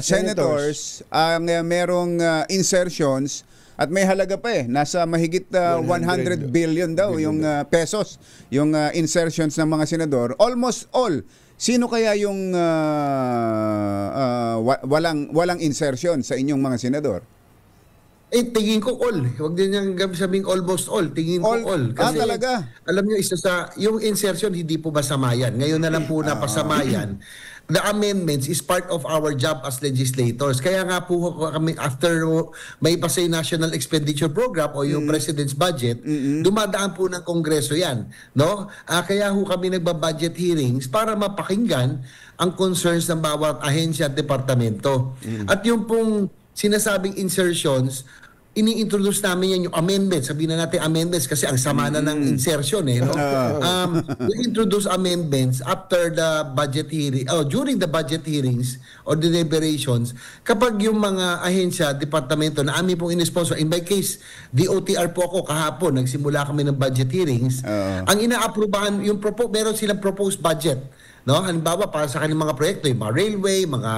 senators ang merong insertions at may halaga pa nasa mahigit 100 billion daw yung pesos, yung insertions ng mga senador. Almost all. Sino kaya yung walang insertion sa inyong mga senador? Tingin ko all. Huwag din niyang sabing almost all. Tingin ko all. Kasi, talaga? alam niyo, yung insertion, hindi po masama yan. Ngayon na lang po napasama yan. The amendments is part of our job as legislators. Kaya nga po kami, after may pasay National Expenditure Program o yung President's Budget, dumadaan po ng Kongreso yan. No? Kaya ho kami nagbabudget hearings para mapakinggan ang concerns ng bawat ahensya at departamento. At yung pong sinasabing insertions, ini-introduce namin yan yung amendments. Sabihin na natin amendments kasi ang sama na ng insertion no? We introduce amendments after the budget hearing, during the budget hearings or the deliberations, kapag yung mga ahensya, departamento na amin pong in-sponsor, in my case, DOTR po ako kahapon, nagsimula kami ng budget hearings, ang ina-aprobahan, meron silang proposed budget. No? Halimbawa, para sa kanilang mga proyekto, yung mga railway, mga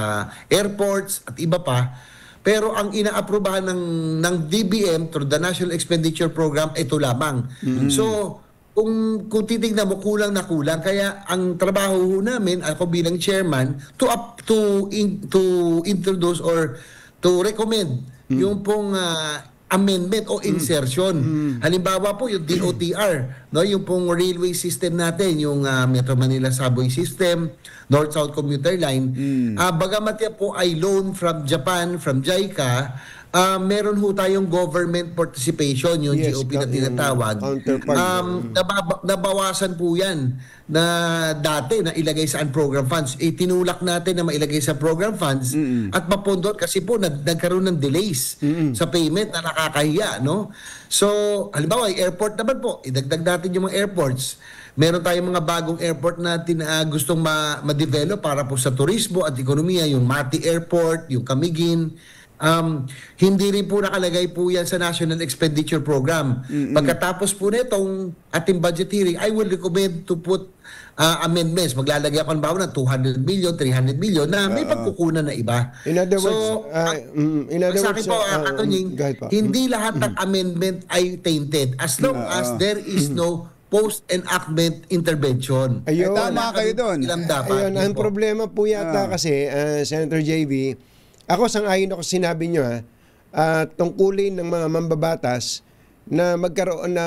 airports, at iba pa. Pero ang inaaprubahan ng DBM through the National Expenditure Program, ito lamang. So, kung titignan mo, kulang na kulang. Kaya ang trabaho namin, ako bilang chairman, to introduce or to recommend yung pong amendment o insertion. Halimbawa po yung DOTR, no, yung pong railway system natin, yung Metro Manila Subway System, North-South Commuter Line. Bagamat yan po ay loan from Japan, from JICA, meron ho tayong government participation, yung GOP na tinatawag. Nabawasan po yan na dati na ilagay sa program funds. Tinulak natin na mailagay sa program funds at mapundot kasi po nagkaroon ng delays sa payment na nakakahiya. No? So, halimbawa, airport naman po, idagdag natin yung mga airports. Meron tayong mga bagong airport natin na gustong ma-develop para po sa turismo at ekonomiya, yung Mati Airport, yung Camiguin. Hindi rin po nakalagay po yan sa National Expenditure Program. Pagkatapos po nitong ating budget hearing, I will recommend to put amendments. Maglalagay ako ng 200 million, 300 million na may pagkukunan na iba. In other words, sa akin po, Katunying, hindi lahat ng amendment ay tainted as long as there is no post-enactment intervention. Ayun, tama kayo doon. Ayun, ang problema po yata kasi, Senator JV, ako sang-ayon ako sinabi nyo tungkulin ng mga mambabatas na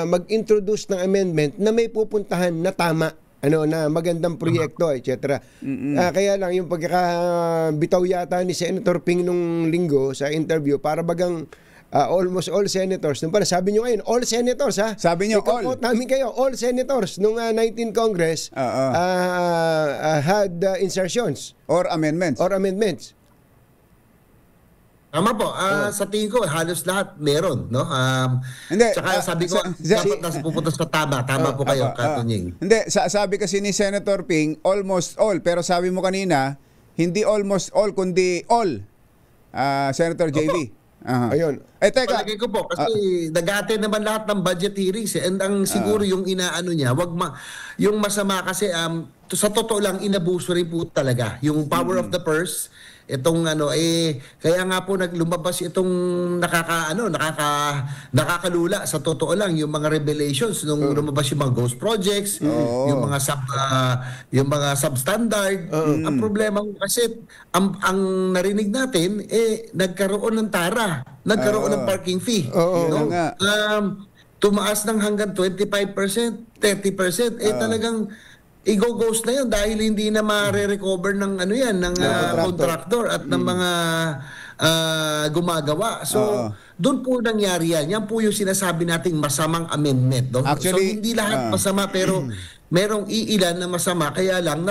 mag-introduce ng amendment na may pupuntahan na tama, na magandang proyekto, etc. Kaya lang yung pagkakabitaw yata ni Senator Ping nung linggo sa interview, para bagang almost all senators. Nung pala, sabi nyo ngayon, all senators Sabi nyo all. Namin kayo, all senators nung 19th Congress had insertions. Or amendments. Tama po. Sa tingin ko, halos lahat meron. No? Hindi. Tsaka sabi ko, dapat nasa pupunta sa tama. Tama po kayo, Katunying. Hindi. Sabi kasi ni Senator Ping, almost all. Pero sabi mo kanina, hindi almost all, kundi all. Senator JV. Ayun. Teka. Palagay ko po, kasi nag-attend naman lahat ng budget hearings. And ang siguro yung inaano niya, yung masama kasi, sa totoo lang, inabuso rin po talaga. Yung power of the purse, itong kaya nga po lumabas itong nakakalula sa totoo lang yung mga revelations nung lumabas yung mga ghost projects, yung mga substandard. Ang problema kasi ang narinig natin nagkaroon ng tara, nagkaroon ng parking fee. Tumaas ng hanggang 25%, 30%, talagang i-go-ghost na yun dahil hindi na ma-recover ng ng contractor at ng mga gumagawa. So, doon po nangyari yan. Yan po yung sinasabi nating masamang amendment. No? Actually, so, hindi lahat masama pero merong iilan na masama. Kaya lang,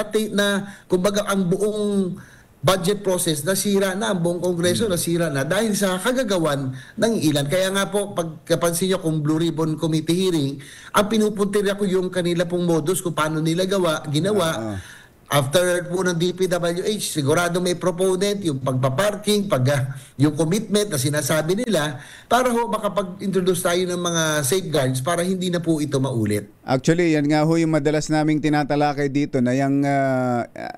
kumbaga ang buong budget process, nasira na, ang buong Kongreso nasira na dahil sa kagagawan ng ilan. Kaya nga po, pagkapansin nyo kung Blue Ribbon Committee hearing, ang pinupuntir ako yung kanila pong modus kung paano nila ginawa. after po ng DPWH, sigurado may proponent, yung pagpaparking, yung commitment na sinasabi nila, para ho makapag-introduce tayo ng mga safeguards para hindi na po ito maulit. Actually, yan nga ho yung madalas naming tinatalakay dito na yung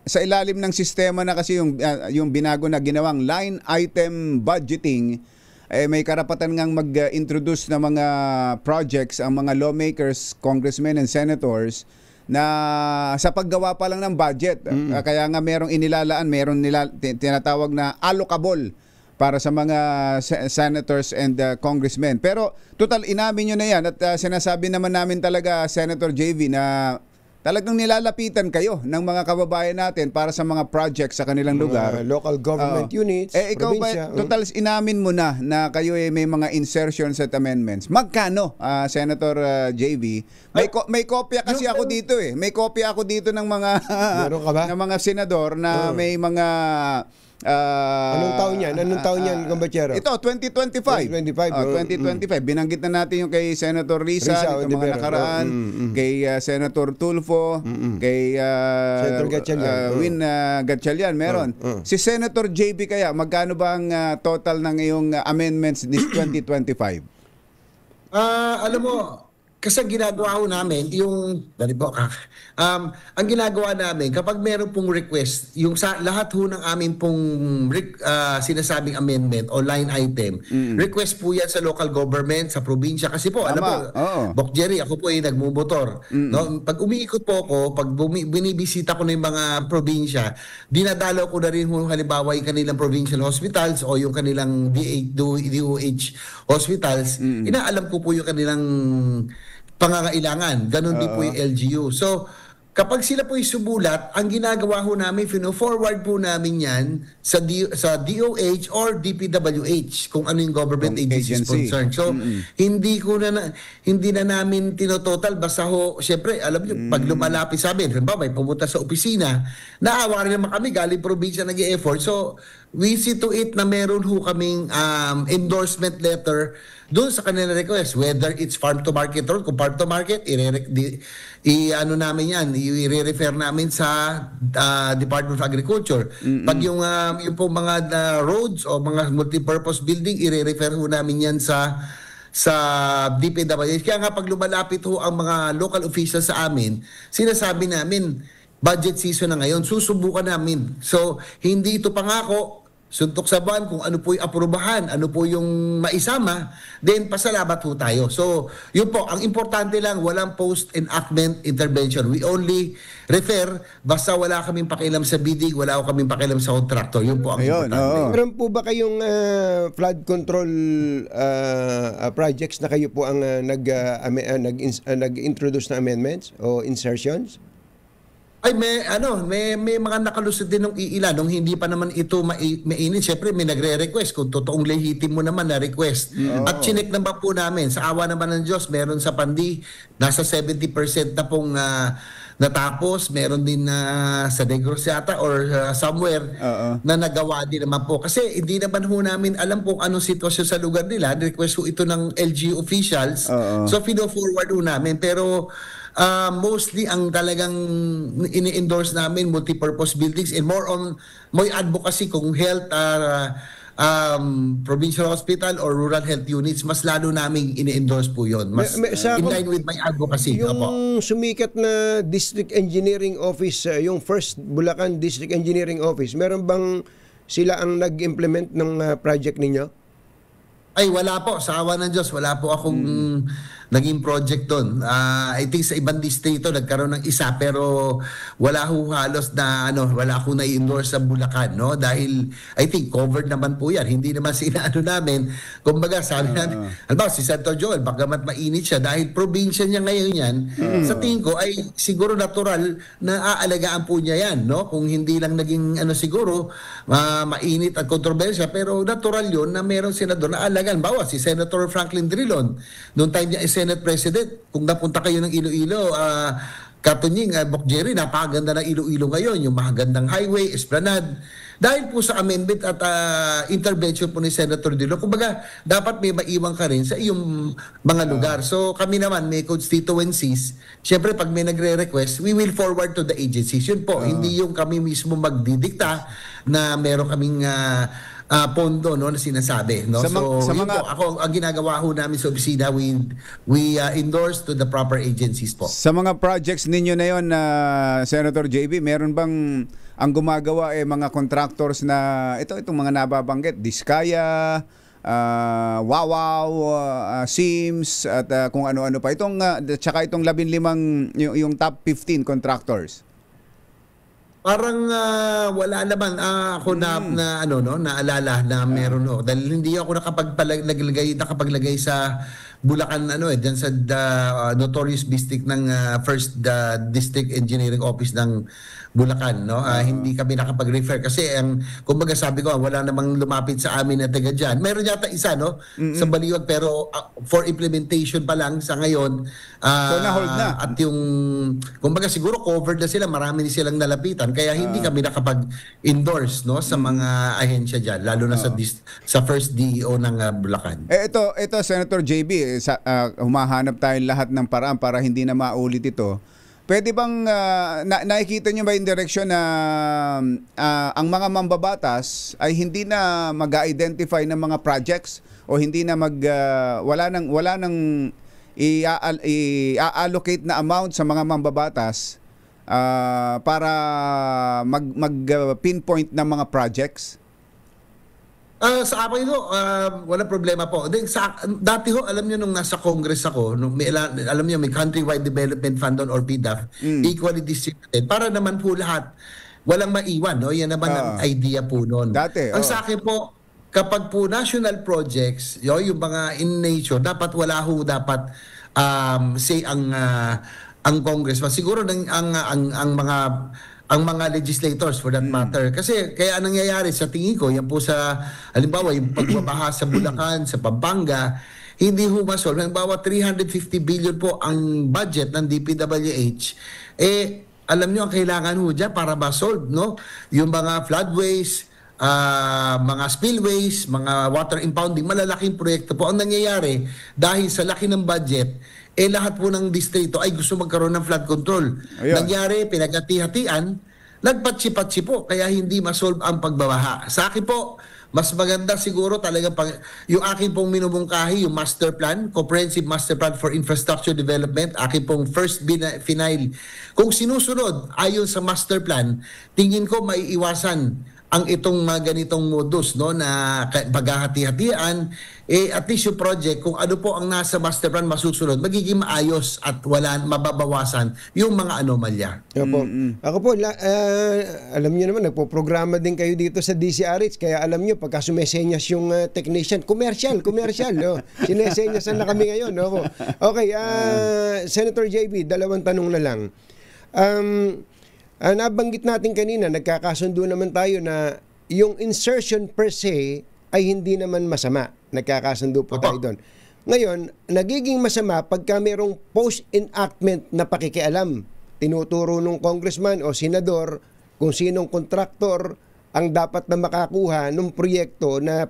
sa ilalim ng sistema na kasi yung binago na ginawang line item budgeting, may karapatan ngang mag-introduce ng mga projects ang mga lawmakers, congressmen and senators na sa paggawa pa lang ng budget. Kaya nga merong inilalaan, meron nila tinatawag na allocable para sa mga senators and congressmen. Pero total inamin nyo na yan at sinasabi naman namin talaga, Senator JV, na talagang nilalapitan kayo ng mga kababayan natin para sa mga projects sa kanilang lugar. Local government units, ikaw probinsya. ba, total inamin mo na kayo may mga insertions at amendments. Magkano, Senator JV? May kopya kasi ako dito eh. May kopya ako dito ng mga Meron ka ba? ng mga senador na may mga Anong taon yan? Kumbachero? Ito, 2025. 2025. 2025. Binanggit na natin yung kay Senator Risa, itong mga nakaraan, kay Senator Tulfo, kay Senator Gatchalian. Win Gatchalian, meron. Si Senator JB kaya, magkano ba ang total ng iyong amendments this 2025? Alam mo, kasi ang ginagawa ko namin, ang ginagawa namin, kapag meron pong request, yung sa lahat ho ng amin pong sinasabing amendment o line item, request po yan sa local government, sa probinsya. Kasi po, alam mo, Bok Jerry, ako po ay nagmumotor. No? Pag umiikot po ako, pag binibisita ko na yung mga probinsya, dinadalaw ko na rin halimbawa yung kanilang provincial hospitals o yung kanilang DOH hospitals, inaalam ko po yung kanilang pangangailangan. Ganon din po yung LGU. So, kapag sila po sumulat, ang ginagawa ho namin, forward po namin yan sa DOH or DPWH, kung ano yung government agency concerned. So, hindi na namin tinototal. Basta ho, syempre, alam nyo, pag lumalapit sa amin, may pumunta sa opisina, naawa rin naman kami, galing probinsya nag-i-effort. So, we see to it na meron ho kaming endorsement letter doon sa kanila request, whether it's farm to market or kung farm to market, namin yan, i-refer namin sa Department of Agriculture. Pag yung po mga roads o mga multipurpose building, i-refer ho namin yan sa DPWH. Kaya nga pag lumalapit ho ang mga local officials sa amin, sinasabi namin, budget season na ngayon, susubukan namin. So, hindi ito pangako, suntok sa buwan kung ano po yung aprubahan, ano po yung maisama, then pasalamat po tayo. So, yun po, ang importante lang, walang post-enactment intervention. We only refer, basta wala kaming pakialam sa bidding, wala kaming pakialam sa contractor. Yun po ang importante. Meron po ba kayong flood control projects na kayo po ang nag-introduce na amendments o insertions? Ay, may mga nakalusot din ng ilan nung hindi pa naman ito mainit. Siyempre, may nagre-request kung totoong lehitim mo naman na request. At chinek naman po namin. Sa awa naman ng Diyos, meron sa Pandi, nasa 70% na pong natapos. Meron din sa Negros yata or somewhere na nagawa din naman po. Kasi hindi naman ho namin alam kung anong sitwasyon sa lugar nila. Request ho ito ng LGU officials. So, pino-forward ho namin. Pero mostly ang talagang ini-endorse namin multipurpose buildings and more advocacy kung health provincial hospital or rural health units, mas lalo naming ini-endorse po yun. Mas in line with my advocacy. Yung sumikat na District Engineering Office, yung first Bulacan District Engineering Office, meron bang sila ang nag-implement ng project ninyo? Ay, wala po. Sa awa ng Diyos, wala po akong naging project doon. I think sa ibang distrito nagkaroon ng isa, pero wala ho halos na wala akong na-endorse sa Bulacan, no? Dahil I think covered naman po yan. Hindi naman sinaano namin. Kumbaga, sabi namin, si Senator Joel, bagamat mainit siya, dahil probinsya niya ngayon yan, sa tingin ko ay siguro natural na aalagaan po niya yan, no? Kung hindi lang naging siguro mainit at kontrobersya, pero natural yun na meron senador na alagaan. Bawa si Senator Franklin Drilon, noong time niya Senate President, kung napunta kayo ng Iloilo, Katunying, Bok Jerry, napakaganda ng Iloilo ngayon, yung magandang highway, esplanade. Dahil po sa amendment at intervention po ni Senator Dilo, kumbaga dapat may maiwan ka rin sa iyong mga lugar. So kami naman may constituencies, syempre pag may nagre-request, we will forward to the agencies. Yun po, hindi yung kami mismo magdidikta na meron kaming pondo no na sinasabi no. Yun po, ako ang ginagawa ho namin sa opisina, we endorse to the proper agencies po. Sa mga projects ninyo na yon, Senator JB, meron bang ang gumagawa mga contractors na itong mga nababanggit, Diskaya, Wawaw, Sims at kung ano-ano pa tsaka itong 15 yung top 15 contractors? Parang wala naman ako naalala na meron ho. Dahil hindi ako nakapaglagay sa Bulacan diyan sa notorious district ng first district engineering office ng Bulacan no. Hindi kami nakapag-refer kasi kumbaga sabi ko wala namang lumapit sa amin na taga diyan. Meron yata isa no sa Baliwag pero for implementation pa lang sa ngayon. So na-hold na. At yung kumbaga siguro covered na sila, marami silang nalapitan kaya hindi kami nakapag-endorse no sa mga ahensya diyan lalo na sa first DEO ng Bulacan. Ito Senator JB, humahanap tayo lahat ng paraan para hindi na maulit ito. Pwede bang nakikita nyo ba yung direksyon na ang mga mambabatas ay hindi na mag-identify ng mga projects o hindi na wala nang i-allocate na amount sa mga mambabatas para mag-pinpoint ng mga projects? Sa akin ho, walang problema po. Dati ho, alam niyo nung nasa Congress ako, alam niyo may Countrywide Development Fund or PDAF, equally distributed, para naman po lahat, walang maiwan. No? Yan naman ang idea po noon. Ang sa akin po, kapag po national projects, yung mga in nature, dapat say ang congressman. Siguro ang mga legislators for that matter. Kasi kaya nangyayari sa tingin ko, yan po sa, halimbawa, yung pagbabaha sa Bulacan, sa Pampanga, hindi ho masolve. Halimbawa, 350 billion po ang budget ng DPWH. Alam nyo, ang kailangan ho dyan para ma-solve, no? Yung mga floodways, mga spillways, mga water impounding, malalaking proyekto po. Ang nangyayari, dahil sa laki ng budget, lahat po ng distrito ay gusto magkaroon ng flood control. Ayun. Nangyari, pinag-hati-hatian, nagpatsi-patsi po, kaya hindi masolve ang pagbabaha. Sa akin po, mas maganda siguro talaga yung akin pong minumungkahi, yung master plan, comprehensive master plan for infrastructure development, akin pong first final. Kung sinusunod ayon sa master plan, tingin ko maiiwasan ang itong mga ganitong modus no na paghahati-hatian at least yung project kung ano po ang nasa master plan masusunod magiging maayos at mababawasan yung mga anomalya. Ako po alam niyo naman nagpo-programa din kayo dito sa DCRH kaya alam niyo pagka sumesenyas yung technician commercial no. Sinesenyasan na kami ngayon no. Okay, Senator JB, dalawang tanong na lang. Nabanggit natin kanina, nagkakasundo naman tayo na yung insertion per se ay hindi naman masama. Nagkakasundo po tayo doon. Ngayon, nagiging masama pagka mayroong post-enactment na pakikialam. Tinuturo ng congressman o senador kung sinong kontraktor ang dapat na makakuha ng proyekto na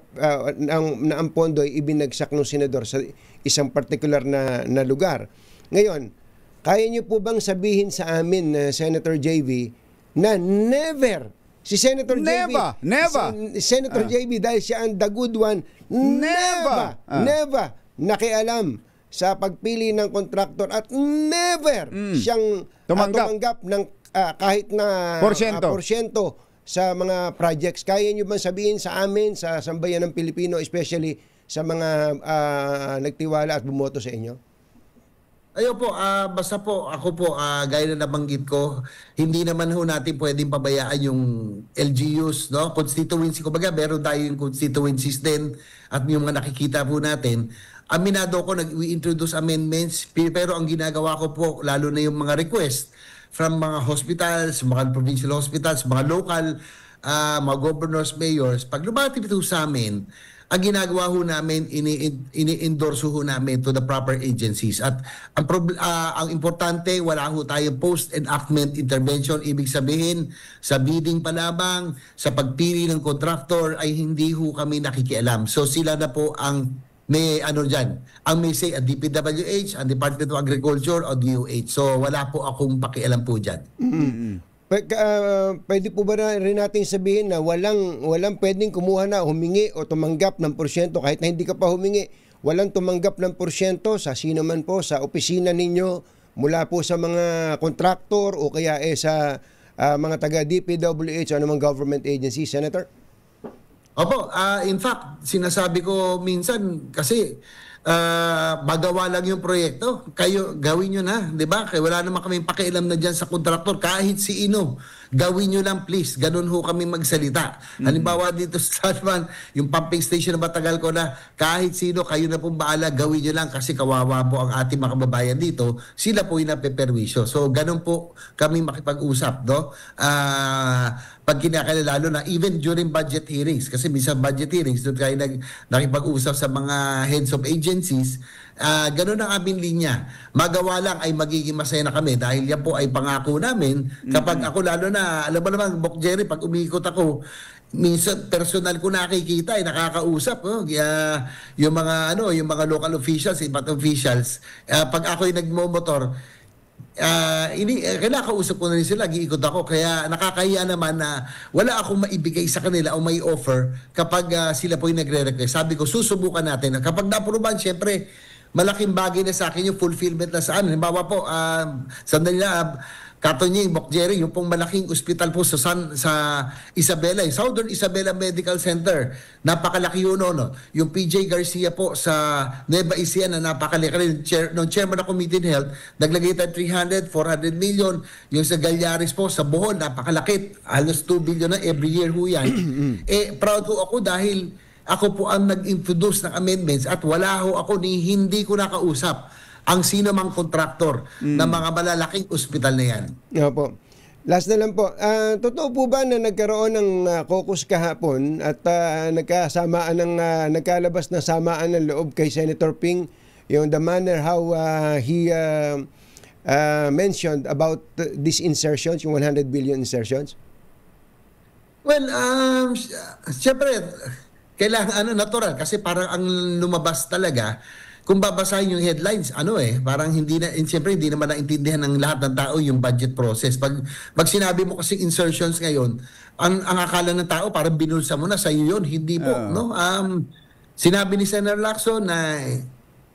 ang pondo ay ibinagsak ng senador sa isang particular na lugar. Ngayon, kaya niyo po bang sabihin sa amin, Senator JV, na never, si Senator JV, Senator JV, dahil siya ang the good one, never nakialam sa pagpili ng kontraktor at never siyang tumanggap ng kahit na porsyento sa mga projects. Kaya niyo bang sabihin sa amin, sa sambayan ng Pilipino, especially sa mga nagtiwala at bumoto sa inyo? Ayo po, basta po, ako po, gaya na nabanggit ko, hindi naman ho natin pwedeng pabayaan yung LGUs, no? Constituency, kumbaga, meron tayo yung constituencies din at yung mga nakikita po natin. Aminado ko, we introduce amendments, pero ang ginagawa ko po, lalo na yung mga request from mga hospitals, mga provincial hospitals, mga local, mga governors, mayors, pag lumapit ito sa amin, ang ginagawa ho namin, ini-endorse ho namin to the proper agencies. At ang importante, wala ho tayong post-enactment intervention. Ibig sabihin, sa bidding pa lamang, sa pagpili ng contractor, ay hindi ho kami nakikialam. So sila na po ang may ang may say at DPWH, ang Department of Agriculture o DOH. So wala po akong pakialam po dyan. Pwede po ba rin natin sabihin na walang pwedeng kumuha na, humingi o tumanggap ng porsyento kahit na hindi ka pa humingi, walang tumanggap ng porsyento sa sino man po sa opisina ninyo mula po sa mga kontraktor o kaya sa mga taga DPWH o anumang government agency, Senator? Opo, in fact, sinasabi ko minsan kasi magawa lang yung proyekto, kayo gawin nyo na, di ba? Kaya wala naman kaming pakialam na dyan sa kontraktor, kahit si Ino, gawin nyo lang please, ganun ho kami magsalita. Halimbawa dito sa San yung pumping station na matagal ko na, kahit sino, kayo na pong baala, gawin nyo lang kasi kawawa po ang ating mga kababayan dito, sila po yung napeperwisyo. So ganun po kami makipag-usap, no? Pag kinakailangan, lalo na even during budget hearings, kasi minsan budget hearings, doon kayo nakipag-usap sa mga heads of agencies, ganun ang aming linya. Magawa lang ay magiging masaya na kami dahil yan po ay pangako namin. Kapag ako, lalo na, alam mo naman, Bok Jerry, pag umikot ako, minsan personal ko nakikita ay nakakausap, no? Yung mga local officials, iba't officials, pag ako ay nagmomotor, kinakausap ko na rin sila, giikot ako, kaya nakakahiya naman na wala akong maibigay sa kanila o may offer kapag sila po yung nagre-request. Sabi ko, susubukan natin. Kapag na-aproban, syempre, malaking bagay na sa akin yung fulfillment na sa amin. Halimbawa po, sandali na, Katonying, Bok Jerry, yung pong malaking ospital po sa Isabela, yung Southern Isabela Medical Center, napakalaki yun, no? Yung PJ Garcia po sa Nueva Ecija na napakalaki, ng chairman ng Committee on Health, naglagay tayo 300, 400 million. Yung sa Galyaris po, sa Bohol, napakalaki, halos 2 billion na every year ho yan. Proud ho ako dahil ako po ang nag-introduce ng amendments at wala ho ako hindi ko nakausap ang sino mang kontraktor ng mga malalaking ospital na yan. Opo. Last na lang po. Totoo po ba na nagkaroon ng caucus kahapon at nagkalabas na samaan ng loob kay Senator Ping, yung the manner how he mentioned about these insertions, yung 100 billion insertions? Well, siyempre, kailangan natural kasi parang ang lumabas talaga. Kung babasahin yung headlines, parang siyempre hindi naman naintindihan ng lahat ng tao yung budget process. Pag sinabi mo kasi insertions ngayon, ang akala ng tao parang binulsa mo na sa iyo yun. Hindi po, no? Sinabi ni Senator Lacson na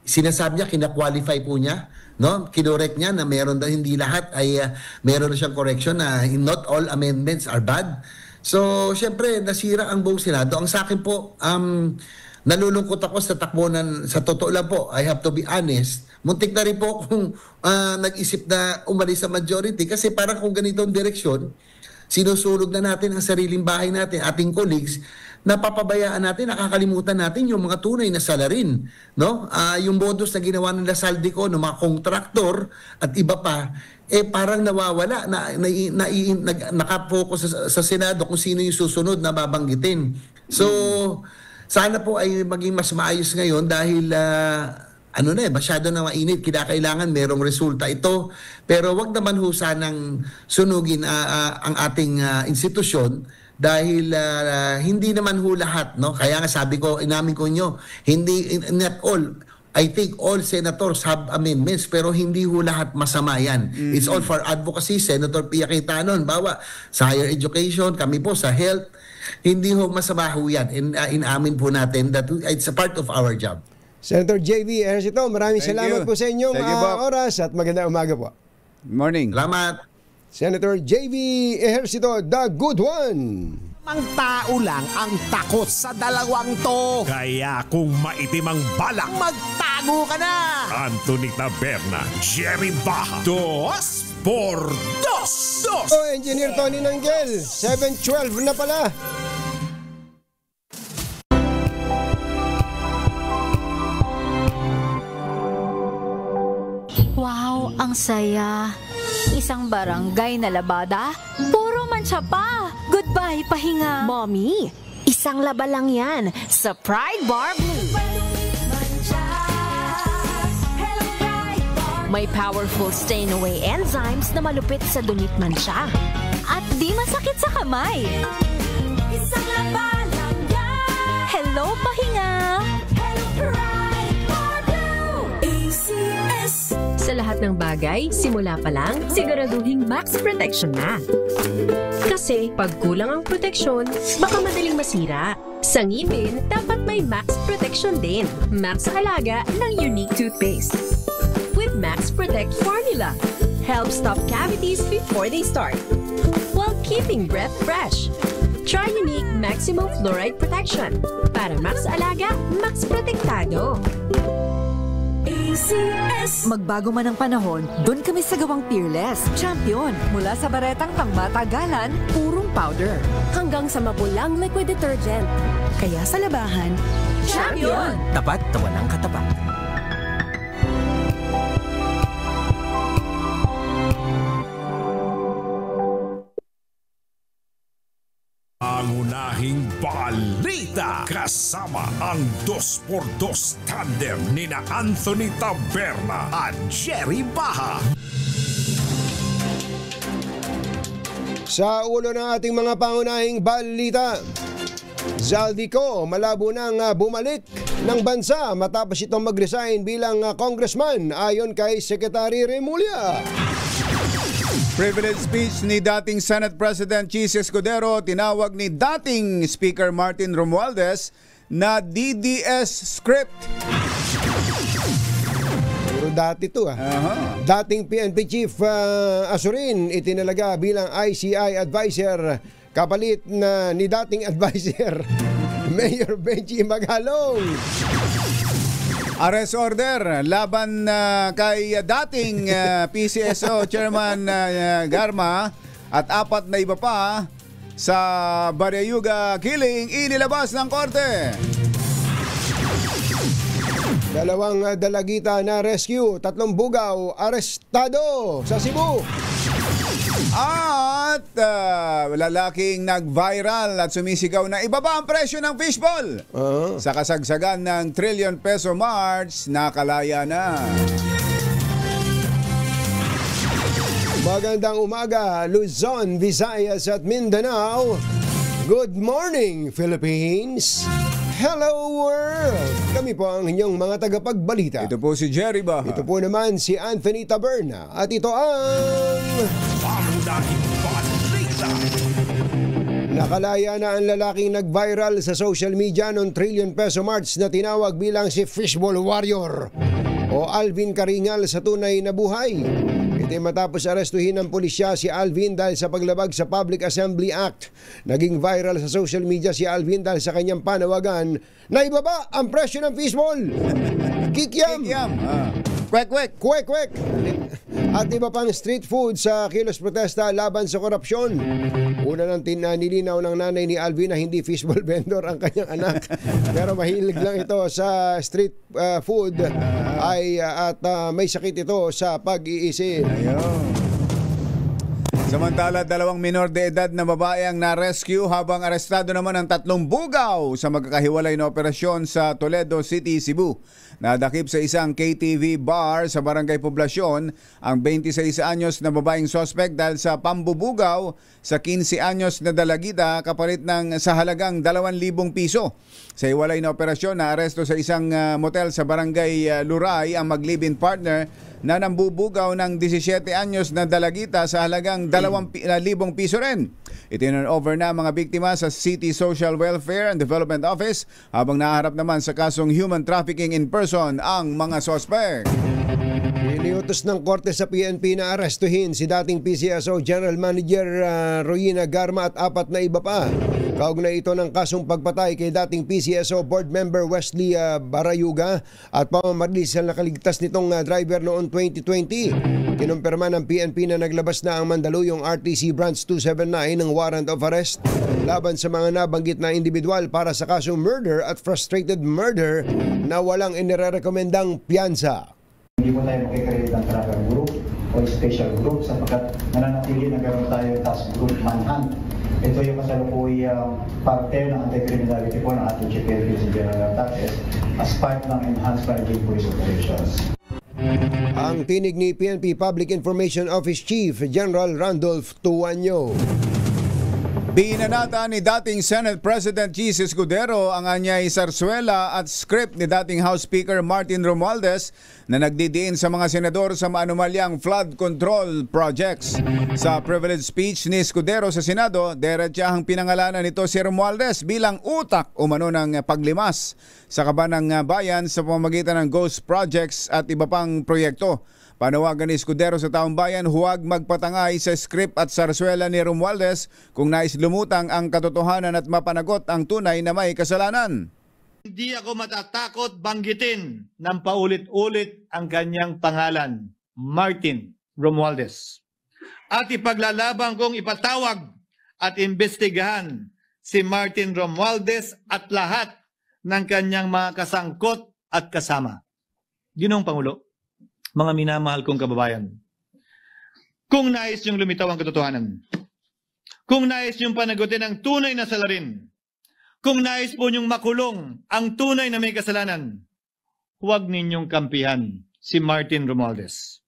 sinasabi niya, kina-qualify po niya, no? Kinorek niya na meron na hindi lahat ay meron na siyang correction na not all amendments are bad. So, siyempre, nasira ang buong Senado. Ang sa akin po, nalulungkot ako sa takbunan, sa totoo lang po, I have to be honest, muntik na rin po kung nag-isip na umalis sa majority kasi parang kung ganitong direksyon, sinusulog na natin ang sariling bahay natin, ating colleagues, napapabayaan natin, nakakalimutan natin yung mga tunay na salarin, no? Yung bonus na ginawa ng Lasaldico, ng mga kontraktor at iba pa, parang nawawala, nakapokus sa Senado kung sino yung susunod na babanggitin. So, sana po ay maging mas maayos ngayon dahil masyado na mainit. Kinakailangan merong resulta ito. Pero wag naman ho sanang sunugin ang ating institusyon dahil hindi naman ho lahat, no? Kaya nga sabi ko, inamin ko nyo, not all. I think all senators have amendments pero hindi ho lahat masama yan. It's all for advocacy. Senator Pia Cayetanon, bawa sa higher education, kami po sa health, hindi ho masama ho yan. Inamin po natin that it's a part of our job. Senator J.V. Ejercito, maraming salamat po sa inyong oras at magandang umaga po. Morning. Salamat. Senator J.V. Ejercito, the good one. Ang tao lang ang takot sa dalawang to. Kaya kung maitim ang balak, magtago ka na. Anthony Taberna, Jerry Baja, 2 por 2. Engineer Tony Nanggel, 7:12 na pala. Wow, ang saya. Isang barangay na labada, puro mancha pa. Goodbye, pahinga. Mommy, Isang laba lang yan sa Pride Bar Blue. May powerful stain-away enzymes na malupit sa dunit mansya. At di masakit sa kamay. Isang laba lang yan. Hello, pahinga! Hello, Pride Bar Blue. ACS. Sa lahat ng bagay, simula pa lang, siguraduhing max protection na. Kasi pag kulang ang proteksyon, baka madaling masira. Sa ngipin, dapat may max protection din. Max sa halaga ng Unique Toothpaste. With Max Protect Formula, helps stop cavities before they start, while keeping breath fresh. Try Unique Maximum Fluoride Protection para max alaga, max protektado. ACS. Magbago man ang panahon, doon kami sa gawang Peerless. Champion, mula sa baretang pangmatagalan, purong powder. Hanggang sa mapulang liquid detergent. Kaya sa labahan, Champion! Tapat na walang katapat. Pangunahing balita kasama ang 2x2 tandem nina Anthony Taberna at Jerry Baha. Sa ulo ng ating mga pangunahing balita, Zaldico malabo nang bumalik ng bansa matapos itong mag-resign bilang congressman ayon kay Secretary Remulla. Privilege speech ni dating Senate President Chis Escudero, tinawag ni dating Speaker Martin Romualdez na DDS script. Puro dati to Dating PNP Chief Asurin itinalaga bilang ICI advisor kapalit na ni dating advisor Mayor Benji Magalong. Arrest order laban kay dating PCSO Chairman Garma at 4 na iba pa sa Barayuga killing inilabas ng korte. 2 dalagita na rescue, 3 bugaw arestado sa Cebu. At lalaking nag-viral at sumisigaw na ibaba ang presyo ng fishball. Sa kasagsagan ng trillion peso march, nakalaya na. Magandang umaga, Luzon, Visayas at Mindanao. Good morning, Philippines. Hello world! Kami po ang inyong mga tagapagbalita. Ito po si Jerry Baha. Ito po naman si Anthony Taberna. At ito ang... Pangunahing balita. Nakalaya na ang lalaking nag-viral sa social media noong trillion peso march na tinawag bilang si Fishball Warrior o Alvin Karingal sa tunay na buhay. Ito matapos arestuhin ng pulisya si Alvin dahil sa paglabag sa Public Assembly Act. Naging viral sa social media si Alvin dahil sa kanyang panawagan na ibaba ang presyo ng fishball. Kikiam. Kwek-kwek. Kwek-kwek. At iba pang street food sa kilos protesta laban sa korupsyon. Una nang nilinaw ng nanay ni Alvin na hindi fishball vendor ang kanyang anak. Pero mahilig lang ito sa street food at may sakit ito sa pag-iisip. Samantala, 2 minor de edad na babae ang na-rescue habang arestado naman ang 3 bugaw sa magkakahiwalay na operasyon sa Toledo City, Cebu. Nadakip sa isang KTV bar sa Barangay Poblasyon ang 26 anyos na babaeng suspect dahil sa pambubugaw sa 15 anyos na dalagita kapalit ng sa halagang 2,000 piso. Sa hiwalay na operasyon, na-aresto sa isang motel sa Barangay Luray ang mag-live-in partner na nambubugaw ng 17 anyos na dalagita sa halagang 2,000 piso rin. Itinurn over na mga biktima sa City Social Welfare and Development Office habang naharap naman sa kasong human trafficking in person ang mga suspect. Iniutos ng korte sa PNP na arestuhin si dating PCSO General Manager Royina Garma at 4 na iba pa. Kaugnay ito ng kasong pagpatay kay dating PCSO Board Member Wesley Barayuga at pamamarili sa nakaligtas nitong driver noong 2020. Kinumpirma ng PNP na naglabas na ang Mandaluyong RTC Branch 279 ng warrant of arrest laban sa mga nabanggit na individual para sa kasong murder at frustrated murder na walang inirekomendang piyansa. Hindi mo tayo makikreate ng tracker group o special group sapagkat nananatili na ganoon tayo task group manhunt Ito yung kasalukuyang parte ng anti-criminality po ng ating GPLPC General Taxes as part ng Enhanced Maritime Police Operations. Ang tinig ni PNP Public Information Office Chief General Randolph Tuanyo. Binanata ni dating Senate President Chis Escudero ang anyay sarsuela at script ni dating House Speaker Martin Romualdez na nagdidiin sa mga senador sa maanumalyang flood control projects. Sa privilege speech ni Escudero sa Senado, diretsahang pinangalanan nito si Romualdez bilang utak umano ng paglimas sa kaban ng bayan sa pamamagitan ng ghost projects at iba pang proyekto. Panawagan ni Escudero sa taong bayan, huwag magpatangay sa script at sarsuela ni Romualdez kung nais lumutang ang katotohanan at mapanagot ang tunay na may kasalanan. Hindi ako matatakot banggitin ng paulit-ulit ang kanyang pangalan, Martin Romualdez. At ipaglalaban kong ipatawag at imbestigahan si Martin Romualdez at lahat ng kanyang mga kasangkot at kasama. Ginong Pangulo, mga minamahal kong kababayan, kung nais niyong lumitaw ang katotohanan, kung nais niyong panagutin ang tunay na salarin, kung nais po niyong makulong ang tunay na may kasalanan, huwag ninyong kampihan si Martin Romualdez.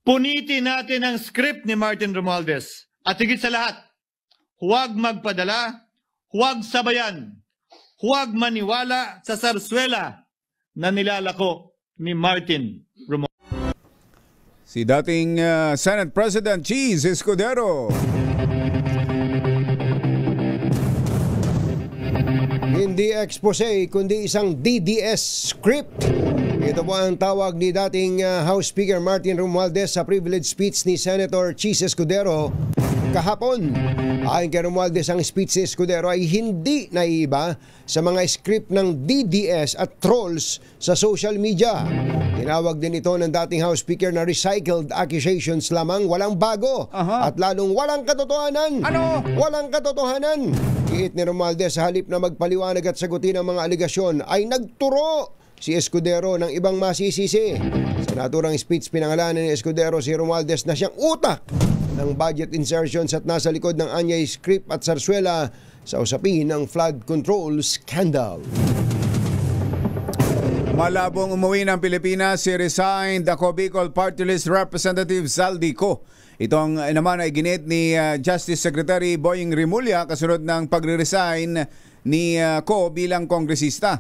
Punitin natin ang script ni Martin Romualdez at higit sa lahat, huwag magpadala, huwag sabayan, huwag maniwala sa sarsuela na nilalako ni Martin Romualdez. Si dating Senate President Chis Escudero. Hindi expose kundi isang DDS script. Ito po ang tawag ni dating House Speaker Martin Romualdez sa privilege speech ni Senator Chis Escudero kahapon. Ayon kay Romualdez, ang speech ni Escudero ay hindi naiiba sa mga script ng DDS at trolls sa social media. Tinawag din ito ng dating House Speaker na recycled accusations lamang, walang bago at lalong walang katotohanan. Ano? Walang katotohanan. Giit ni Romualdez, sa halip na magpaliwanag at sagutin ang mga aligasyon ay nagturo si Escudero ng ibang masisisi. Sa naturang speech, pinangalanan ni Escudero si Romualdez na siyang utak ng budget insertions at nasa likod ng anyay script at sarsuela sa usapin ng flood control scandal. Malabong umuwi ng Pilipinas si resigned Ako Bicol Party List Representative Zaldi Co. Itong naman ay ginit ni Justice Secretary Boying Rimulya kasunod ng pagre-resign ni Co bilang kongresista.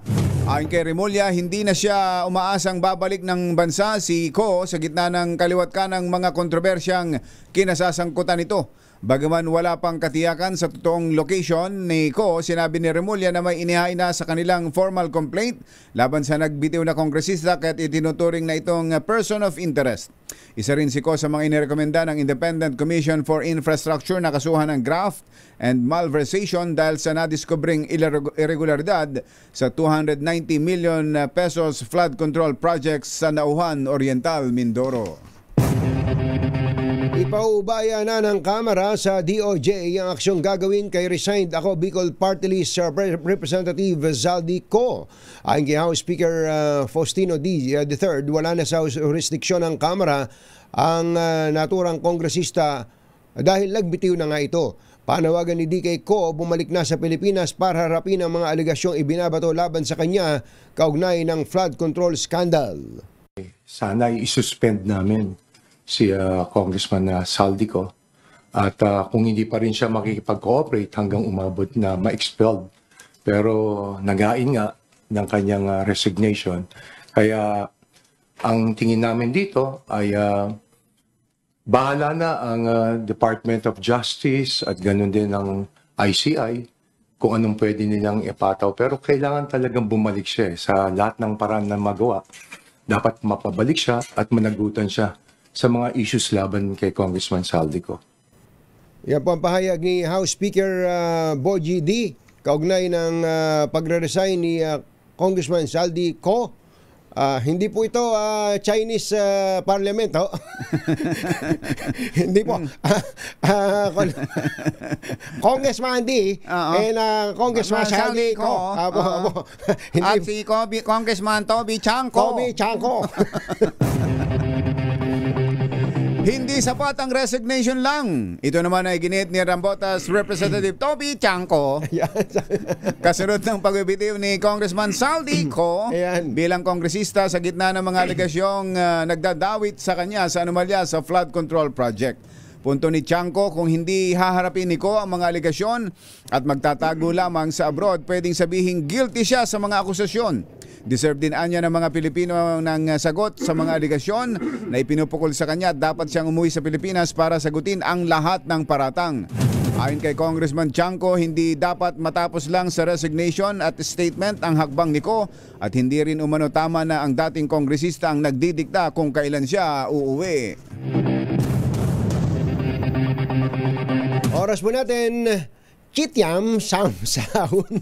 Ayon kay Rimulya, hindi na siya umaasang babalik ng bansa si Co sa gitna ng kaliwat kanang mga kontrobersyang kinasasangkutan nito. Bagaman wala pang katiyakan sa totoong location ni Co, sinabi ni Rimulya na may inihain na sa kanilang formal complaint laban sa nagbitiw na kongresista kaya't itinuturing na itong person of interest. Isa rin si Co sa mga inirekomenda ng Independent Commission for Infrastructure na kasuhan ng graft and malversation dahil sa nadiskobring irregularidad sa 290 million pesos flood control projects sa Nauhan Oriental, Mindoro. Ipaubaya na ng Kamara sa DOJ ang aksyong gagawin kay resigned Ako Bicol Party List Representative Zaldi Co. Ayon kay House Speaker Faustino D. III, wala na sa jurisdiksyon ng Kamara ang naturang kongresista dahil nagbitiw na nga ito. Panawagan ni DK Co bumalik na sa Pilipinas para harapin ang mga aligasyong ibinabato laban sa kanya kaugnay ng flood control scandal. Sana i-suspend namin si Congressman Saldico at kung hindi pa rin siya makikipag-cooperate hanggang umabot na ma-expelled. Pero nagain nga ng kanyang resignation. Kaya ang tingin namin dito ay bahala na ang Department of Justice at ganun din ang ICI kung anong pwede nilang ipataw. Pero kailangan talagang bumalik siya sa lahat ng paraan na magawa. Dapat mapabalik siya at managutan siya sa mga issues laban kay Congressman Saldico. Yan po ang pahayag ni House Speaker Boji D. kaugnay ng pagre-resign ni Congressman Saldico. Hindi po ito Chinese Parliament. Oh. Hindi po. Congressman D and Congressman Saldico. At si Congressman Toby Chanco. Hindi sapat ang resignation lang. Ito naman ay ginit ni Rambotas Representative Toby Chanco. Kasunod ng pagbibitiw ni Congressman Saldico bilang kongresista sa gitna ng mga alegasyong nagdadawit sa kanya sa anomalya sa flood control project. Punto ni Chanco, kung hindi haharapin ni Ko ang mga alegasyon at magtatago lamang sa abroad, pwedeng sabihing guilty siya sa mga akusasyon. Deserve din anya ng mga Pilipino ng sagot sa mga aligasyon na ipinupukol sa kanya. Dapat siyang umuwi sa Pilipinas para sagutin ang lahat ng paratang. Ayon kay Congressman Chanco, hindi dapat matapos lang sa resignation at statement ang hakbang ni Ko at hindi rin umano tama na ang dating kongresista ang nagdidikta kung kailan siya uuwi. Oras po natin, Kityam Samsahun.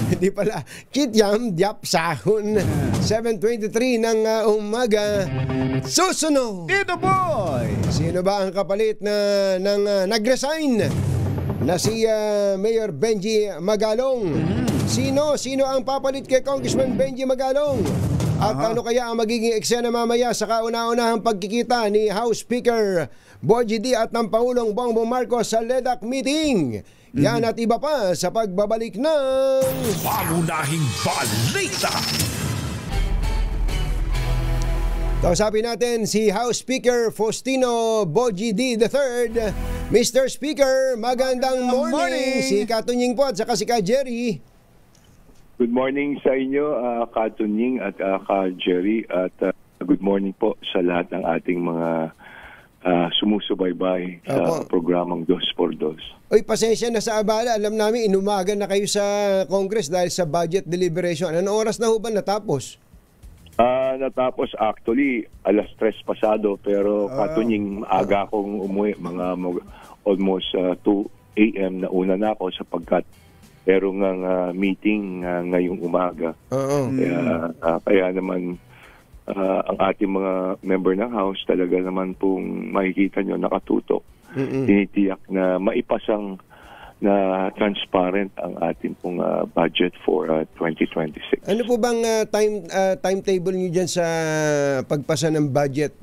Hindi pala, Kityam Diap Sahun. 7:23 ng umaga. Susunod! Ito boy! Sino ba ang kapalit ng nag-resign? Na si Mayor Benji Magalong. Sino ang papalit kay Congressman Benji Magalong? At ano kaya ang magiging eksena mamaya sa kauna-unahang pagkikita ni House Speaker Bogie D at ng Pangulong Bongbong Marcos sa LEDAC meeting? Yan at iba pa sa pagbabalik ng Pangunahing Balita. Kausapin natin si House Speaker Faustino Bogie D III. Mr. Speaker, magandang morning. Si Katunying po at saka si Ka Jerry. Good morning sa inyo, Katunying at Ka Jerry. At good morning po sa lahat ng ating mga sumusubaybay sa programang Dos por Dos. Oy, pasensya na sa abala. Alam namin, inumaga na kayo sa Congress dahil sa budget deliberation. Anong oras na ho ba natapos? Natapos actually, 3:00 pasado. Pero Katunying, aga akong umuwi. Mga almost 2 a.m. na una na ako sapagkat merong meeting ngayong umaga. Kaya naman, ang ating mga member ng House talaga naman pong makikita nyo nakatutok. Tinitiyak na maipasang na transparent ang ating pong budget for 2026. Ano po bang timetable nyo dyan sa pagpasa ng budget?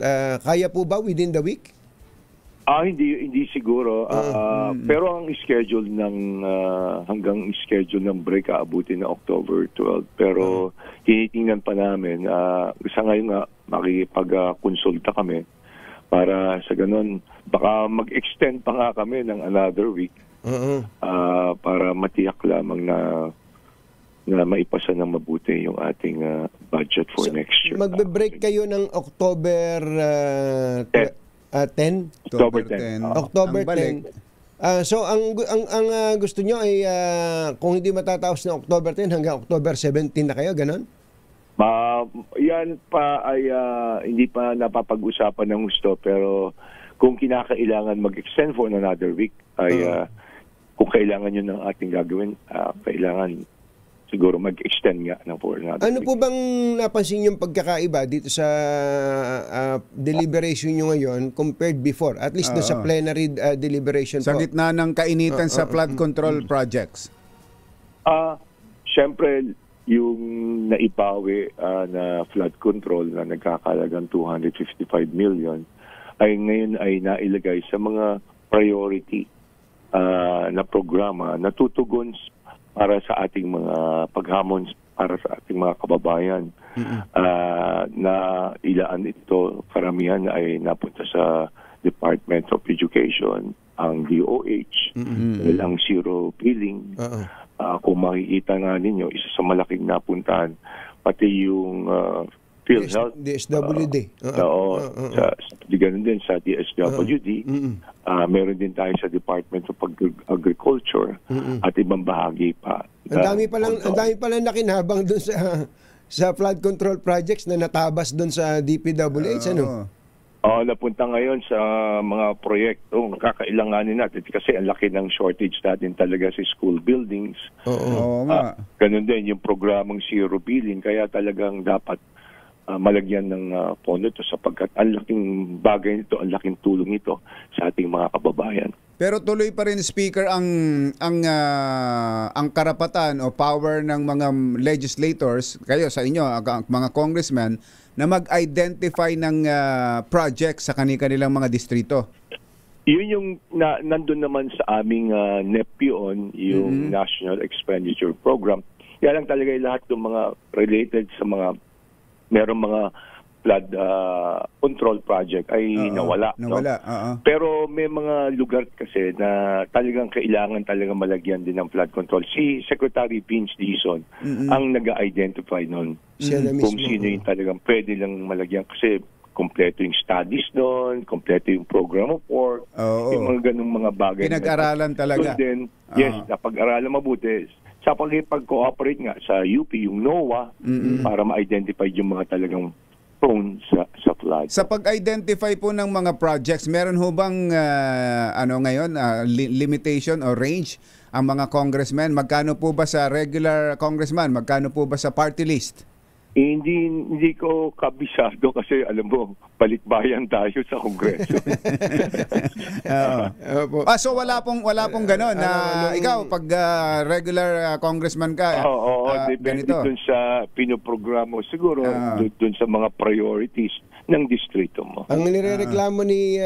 Kaya po ba within the week? Hindi siguro. Pero ang schedule ng hanggang schedule ng break aabutin na October 12. Pero tinitingnan pa namin. Sa ngayon nga makikipag-konsulta kami para sa ganun baka mag-extend pa nga kami ng another week para matiyak lamang na maipasa ng mabuti yung ating budget for next year. Magbe-break kayo ng October 10? October 10. October 10. So ang gusto nyo ay kung hindi matatapos ng October 10 hanggang October 17 na kayo, ganon? Yan pa ay hindi pa napapag-usapan ng gusto, pero kung kinakailangan mag-extend for another week ay kung kailangan yun ng ating gagawin, kailangan siguro mag-extend nga ng for another Ano week. po bang napansin yung pagkakaiba dito sa deliberation nyo ngayon compared before? At least sa plenary deliberation sa po. gitna ng kainitan sa flood control projects. Siyempre, yung naipawi na flood control na nagkakalagang 255 million ay ngayon ay nailagay sa mga priority na programa na tutugon para sa ating mga paghamon para sa ating mga kababayan. Na ilaan ito, karamihan ay napunta sa Department of Education, ang DOH, ang zero billing. Kung makikita nga ninyo, isa sa malaking napuntahan, pati yung PhilHealth. DSWD. Ganun din sa DSWD. Meron din tayo sa Department of Agriculture at ibang bahagi pa. Ang dami palang nakinabang doon sa flood control projects na natabas doon sa DPWH. Napunta ngayon sa mga proyektong kakailanganin natin kasi ang laki ng shortage natin talaga sa school buildings. Ganun din yung programang zero billing, kaya talagang dapat malagyan ng pondo ito sapagkat ang laking bagay nito, ang laking tulong ito sa ating mga kababayan. Pero tuloy pa rin, Speaker, ang karapatan o power ng mga legislators, kayo sa inyo, mga congressmen, na mag-identify ng project sa kanilang mga distrito. Yun yung nandun naman sa aming NEP yung National Expenditure Program. Yan lang talaga yung lahat ng mga related sa mga merong mga flood control project ay nawala. No? Pero may mga lugar kasi na talagang kailangan talagang malagyan din ng flood control. Si Secretary Vince Dizon ang nag-identify nun kung sino yung talagang pwede lang malagyan kasi kompleto yung studies nun, kompleto yung program of work, yung mga ganung mga bagay. Pinag-aralan talaga. Then, yes, napag-aralan mabuti. Sa pag-cooperate nga sa UP, yung NOAA, para ma-identify yung mga talagang prone sa flood. Sa pag-identify po ng mga projects, meron ho bang limitation o range ang mga congressmen? Magkano po ba sa regular congressman? Magkano po ba sa party list? Hindi ko kabisado kasi alam mo, palikbayan tayo sa Kongreso. So wala pong ganon na ikaw pag regular congressman ka. Depende dun sa pinoprogramo siguro, dun sa mga priorities ng distrito mo. Ang nirereklamo ni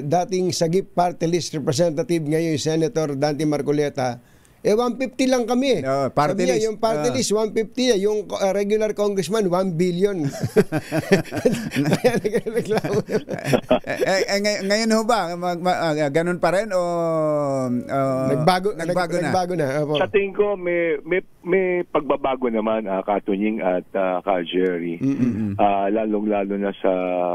dating Sagip Party List Representative ngayon Senator Dante Marcoleta, 150 lang kami. Party list. Yung party list, 150. Yung regular congressman, 1 billion. Kaya nagreklamo. Ngayon ho ba? Ganun pa rin? O nagbago na? Sa tingin ko, may pagbabago naman, Katunying at Jerry. Lalong-lalo na sa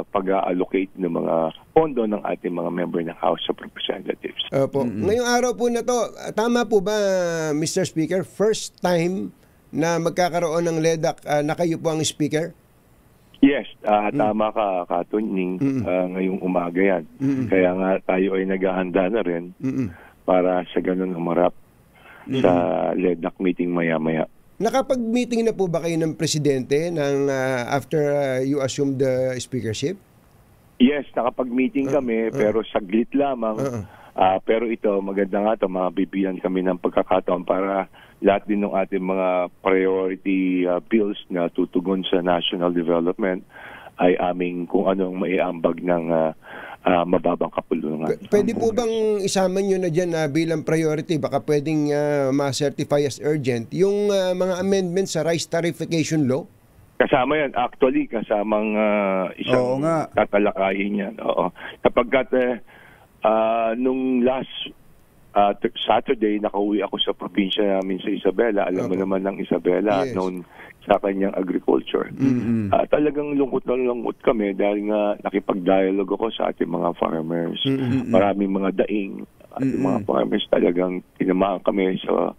pag-allocate ng mga pondo ng ating mga member ng House of Representatives. Ngayong araw po na to, tama po ba, Mr. Speaker, first time na magkakaroon ng LEDAC na kayo po ang speaker? Yes, tama ka, Katunying, ngayong umaga yan. Kaya nga tayo ay naghahanda na rin para sa ganun umarap sa LEDAC meeting maya-maya. Nakapag-meeting na po ba kayo ng presidente after you assumed the speakership? Yes, nakapag-meeting kami pero saglit lamang. Pero ito, maganda nga ito, mabibigyan kami ng pagkakataon para lahat din ng ating mga priority bills na tutugon sa national development ay aming kung anong maiambag ng mababang kapulungan. Pwede po bang isama nyo na dyan bilang priority, baka pwedeng ma-certify as urgent, yung mga amendments sa rice tariffication law? Kasama yan. Actually, kasamang isang tatalakayin yan. Kapag nung last Saturday, nakauwi ako sa probinsya namin sa Isabela. Alam mo naman ng Isabela, known sa kanyang agriculture. Talagang lungkot na lungkot kami dahil nga nakipag-dialogue ako sa ating mga farmers. Maraming mga daing. Ating mga farmers talagang tinamaan kami sa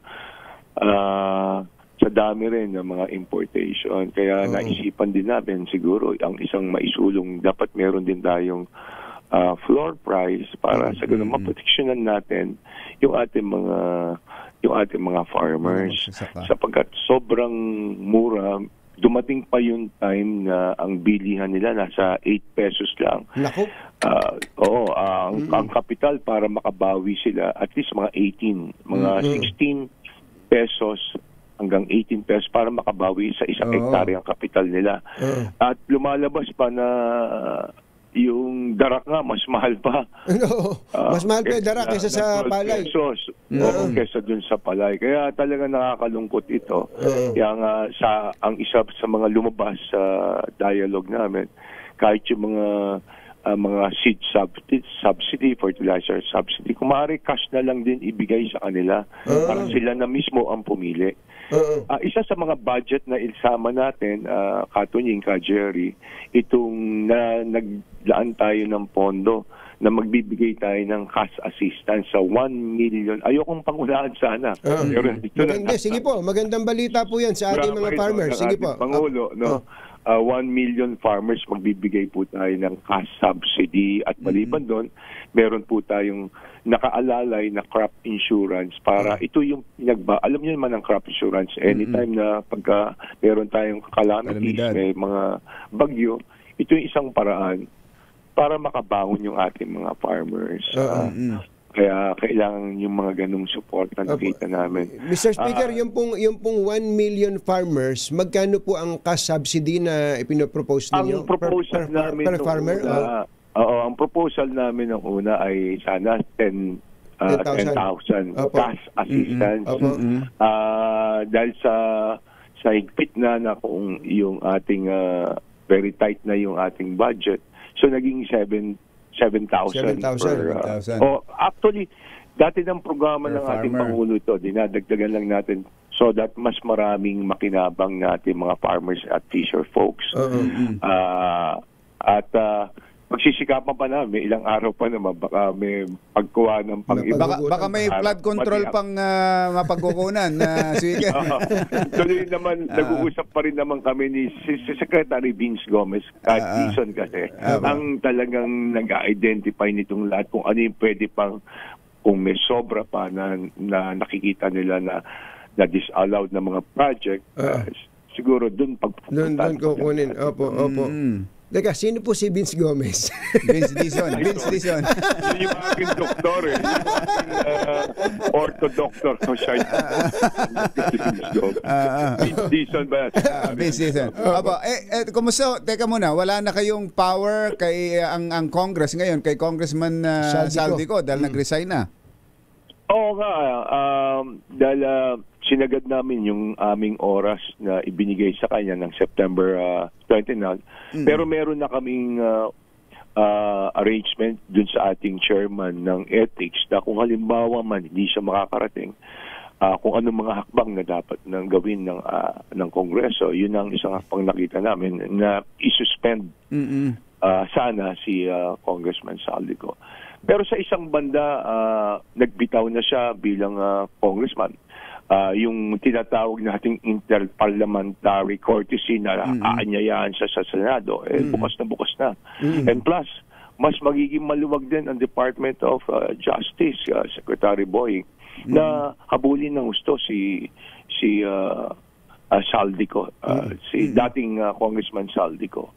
dami rin ng mga importation. Kaya naisipan din namin siguro ang isang maisulong, dapat meron din tayong floor price para sa ganun maproteksyonan natin yung ating mga farmers sapagkat sobrang mura. Dumating pa yung time na ang bilihan nila nasa 8 pesos lang. Ang kapital para makabawi sila at least mga 16 pesos hanggang 18 pesos para makabawi sa isang hektare ang kapital nila. At lumalabas pa na yung darak nga, mas mahal pa. Mas mahal pa yung darak kaysa sa palay. Pesos, kaysa dun sa palay. Kaya talaga nakakalungkot ito. Kaya nga, ang isa sa mga lumabas sa dialogue namin, kahit yung mga seed subsidy, fertilizer subsidy, kung maaari cash na lang din ibigay sa kanila para sila na mismo ang pumili. Isa sa mga budget na isama natin, Katunying, Jerry, itong naglaan tayo ng pondo na magbibigay tayo ng cash assistance sa 1 million. Ayokong pangunahan sana. Sige po, magandang balita po yan sa ating mga farmers. Sige po. Pangulo, no? 1 million farmers magbibigay po tayo ng cash subsidy at maliban doon, meron po tayong nakaalalay na crop insurance para ito yung alam niyo naman ang crop insurance anytime na pagka meron tayong calamities, may mga bagyo, ito yung isang paraan para makabangon yung ating mga farmers. Kaya kailangan yung mga ganung support na nakita namin. Mr. Speaker, yung pong 1 million farmers, magkano po ang cash subsidy na ipinopropose ninyo? Ang proposal namin per farmer? Ang proposal namin ng una ay sana 10,000 cash assistance. Dahil sa higpit na kung yung ating very tight na yung ating budget, so naging 7,000 per... actually, dati ng programa ng ating Pangulo ito, dinadagdagan lang natin so that mas maraming makinabang natin mga farmers at fisher folks. Magsisikapan pa na, may ilang araw pa naman, baka may pagkuha ng pang-iba. Baka may flood control pang mapagkukunan. Sige. Tuloy naman, nag-uusap pa rin naman kami ni si Secretary Vince Gomez at Dizon kasi. Ang talagang nag-identify nitong lahat kung ano yung pwede pang, kung may sobra pa na nakikita nila na disallowed na mga project, siguro doon pagpupunta. Doon kukunin. Opo. Teka, sino po si Vince Gomez? Vince Dizon. Yun yung aking doktor eh. Yung aking ortho-doctor. Vince Dizon ba? Vince Dizon. Kumusta? Teka muna, wala na kayong power kay ang Congress ngayon, kay Congressman Saldico dahil nag-resign na. Oo nga. Dahil sinagad namin yung aming oras na ibinigay sa kanya ng September 29. Pero meron na kaming arrangement dun sa ating chairman ng ethics na kung halimbawa man hindi siya makakarating, kung anong mga hakbang na dapat nang gawin ng Kongreso, yun ang isang hakbang nakita namin na isuspend sana si Congressman Saldico. Pero sa isang banda, nagbitaw na siya bilang congressman. Yung tinatawag nating interparliamentary courtesy na aanyayahan siya sa Senado, bukas na. And plus, mas magiging maluwag din ang Department of Justice, Secretary Boy, na habulin ng gusto si Saldico, si dating Congressman Saldico.